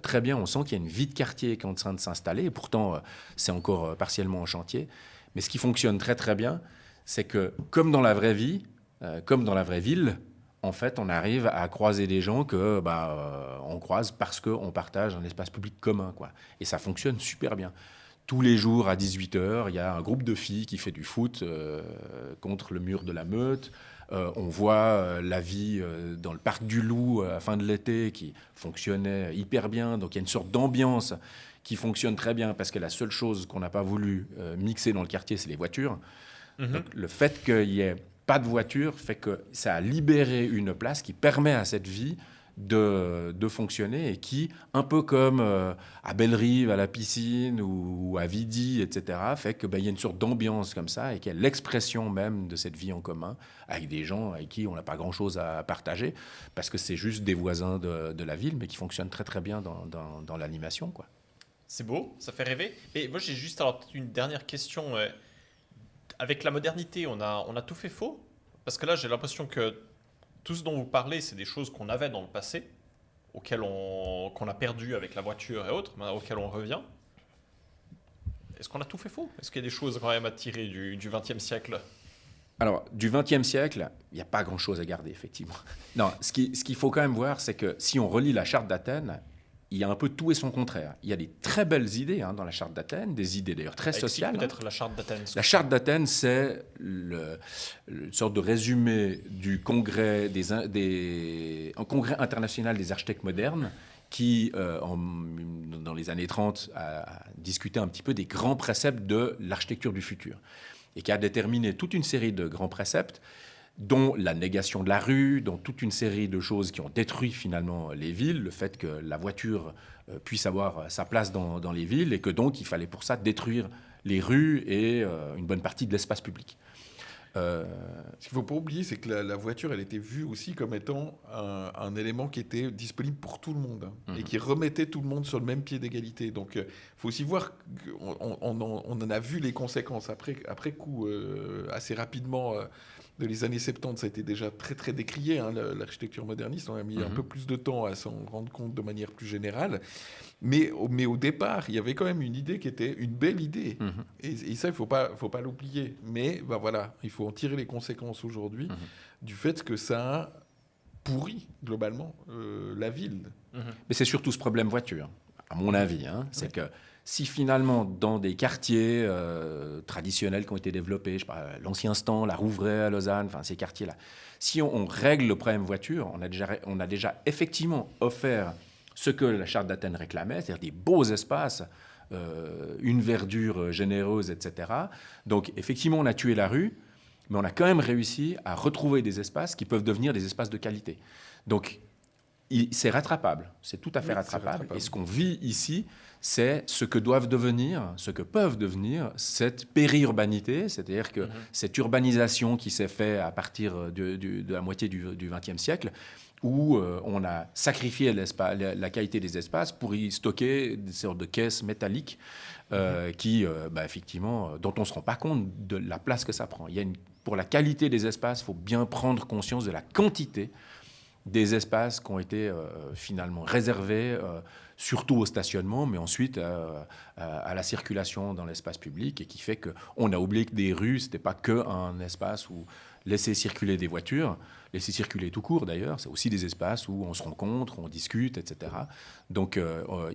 très bien. On sent qu'il y a une vie de quartier qui est en train de s'installer, et pourtant c'est encore partiellement en chantier. Mais ce qui fonctionne très très bien, c'est que comme dans la vraie vie, comme dans la vraie ville, en fait, on arrive à croiser des gens que on croise parce qu'on partage un espace public commun, quoi. Et ça fonctionne super bien. Tous les jours à 18h, il y a un groupe de filles qui fait du foot contre le mur de la Meute. On voit la vie dans le parc du Loup à la fin de l'été qui fonctionnait hyper bien. Donc il y a une sorte d'ambiance qui fonctionne très bien parce que la seule chose qu'on n'a pas voulu mixer dans le quartier, c'est les voitures. Donc, le fait qu'il n'y ait pas de voiture fait que ça a libéré une place qui permet à cette vie de fonctionner et qui, un peu comme à Bellerive, à la piscine ou à Vidi, etc., fait qu'il y a une sorte d'ambiance comme ça et qu'il y a l'expression même de cette vie en commun avec des gens avec qui on n'a pas grand-chose à partager parce que c'est juste des voisins de la ville mais qui fonctionnent très très bien dans l'animation, quoi. C'est beau, ça fait rêver. Et moi, j'ai juste alors, peut-être une dernière question. Avec la modernité, on a tout fait faux? Parce que là, j'ai l'impression que tout ce dont vous parlez, c'est des choses qu'on avait dans le passé, qu'on a perdu avec la voiture et autres, mais auxquelles on revient. Est-ce qu'on a tout fait faux? Est-ce qu'il y a des choses quand même à tirer du XXe siècle? Alors, du XXe siècle, il n'y a pas grand-chose à garder, effectivement. Non, ce qu'il faut quand même voir, c'est que si on relit la charte d'Athènes, il y a un peu tout et son contraire. Il y a des très belles idées dans la charte d'Athènes, des idées d'ailleurs très sociales. Peut-être la charte d'Athènes. La charte d'Athènes, c'est une sorte de résumé du congrès, un congrès international des architectes modernes qui, dans les années 30, a discuté un petit peu des grands préceptes de l'architecture du futur et qui a déterminé toute une série de grands préceptes dont la négation de la rue, dont toute une série de choses qui ont détruit finalement les villes, le fait que la voiture puisse avoir sa place dans les villes et que donc il fallait pour ça détruire les rues et une bonne partie de l'espace public. Ce qu'il ne faut pas oublier, c'est que la voiture, elle était vue aussi comme étant un élément qui était disponible pour tout le monde et qui remettait tout le monde sur le même pied d'égalité. Donc, il faut aussi voir qu'on en a vu les conséquences après coup assez rapidement. De les années 70, ça a été déjà très très décrié, l'architecture moderniste. On a mis un peu plus de temps à s'en rendre compte de manière plus générale. Mais au départ, il y avait quand même une idée qui était une belle idée. Et ça, il faut pas l'oublier. Mais voilà, il faut en tirer les conséquences aujourd'hui du fait que ça a pourri globalement la ville. Mais c'est surtout ce problème voiture, à mon avis. C'est que si finalement, dans des quartiers traditionnels qui ont été développés, je sais pas, l'Ancien Stand, la Rouvray à Lausanne, enfin ces quartiers-là, si on règle le problème voiture, on a déjà effectivement offert ce que la charte d'Athènes réclamait, c'est-à-dire des beaux espaces, une verdure généreuse, etc. Donc effectivement, on a tué la rue, mais on a quand même réussi à retrouver des espaces qui peuvent devenir des espaces de qualité. Donc c'est rattrapable, c'est tout à fait rattrapable. Et ce qu'on vit ici, c'est ce que peuvent devenir cette périurbanité, c'est-à-dire que cette urbanisation qui s'est faite à partir de la moitié du XXe siècle, où on a sacrifié la qualité des espaces pour y stocker des sortes de caisses métalliques qui, effectivement, dont on ne se rend pas compte de la place que ça prend. Pour la qualité des espaces, il faut bien prendre conscience de la quantité des espaces qui ont été finalement réservés, surtout au stationnement, mais ensuite à la circulation dans l'espace public, et qui fait qu'on a oublié que des rues, ce n'était pas qu'un espace où laisser circuler des voitures, laisser circuler tout court d'ailleurs, c'est aussi des espaces où on se rencontre, on discute, etc. Donc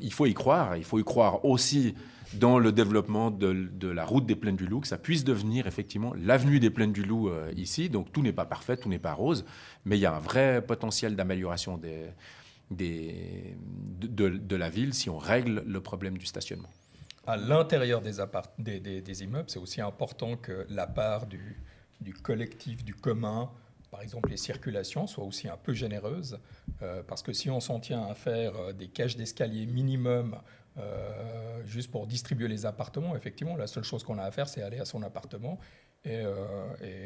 il faut y croire aussi dans le développement de la route des Plaines du Loup, que ça puisse devenir effectivement l'avenue des Plaines du Loup ici. Donc tout n'est pas parfait, tout n'est pas rose, mais il y a un vrai potentiel d'amélioration de la ville si on règle le problème du stationnement. À l'intérieur des immeubles, c'est aussi important que la part du collectif, du commun, par exemple les circulations, soit aussi un peu généreuse, parce que si on s'en tient à faire des cages d'escalier minimum juste pour distribuer les appartements, effectivement, la seule chose qu'on a à faire, c'est aller à son appartement et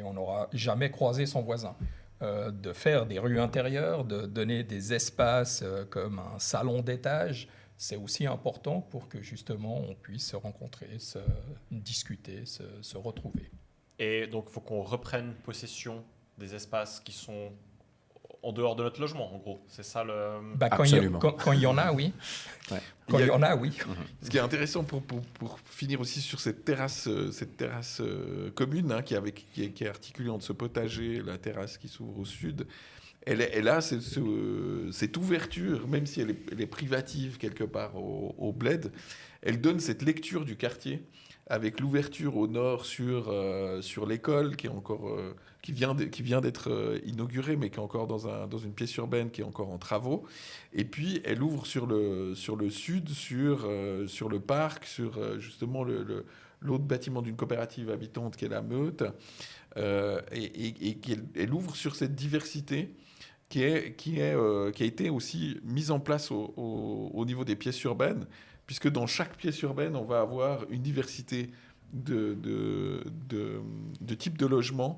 on n'aura jamais croisé son voisin. De faire des rues intérieures, de donner des espaces comme un salon d'étage, c'est aussi important pour que justement on puisse se rencontrer, discuter, se retrouver. Et donc, il faut qu'on reprenne possession des espaces qui sont en dehors de notre logement, en gros. C'est ça le... Absolument. Quand il y en a, oui. Ouais. Quand il y en a, oui. Ce qui est intéressant pour finir aussi sur cette terrasse commune qui est articulée entre ce potager et la terrasse qui s'ouvre au sud, elle a cette ouverture, même si elle est privative quelque part au bled, elle donne cette lecture du quartier avec l'ouverture au nord sur l'école qui vient d'être inaugurée, mais qui est encore dans une pièce urbaine qui est encore en travaux. Et puis, elle ouvre sur le sud, sur le parc, sur justement l'autre bâtiment d'une coopérative habitante qui est la Meute. Et elle ouvre sur cette diversité qui a été aussi mise en place au niveau des pièces urbaines, puisque dans chaque pièce urbaine, on va avoir une diversité de types de logements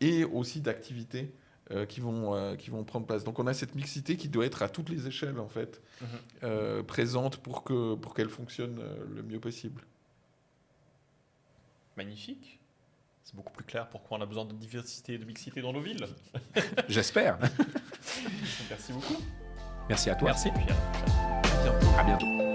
et aussi d'activités qui vont prendre place. Donc on a cette mixité qui doit être à toutes les échelles, en fait, présente pour qu'elle fonctionne le mieux possible. Magnifique. C'est beaucoup plus clair pourquoi on a besoin de diversité et de mixité dans nos villes. J'espère. Merci beaucoup. Merci à toi. Merci. Puis à la prochaine. À bientôt.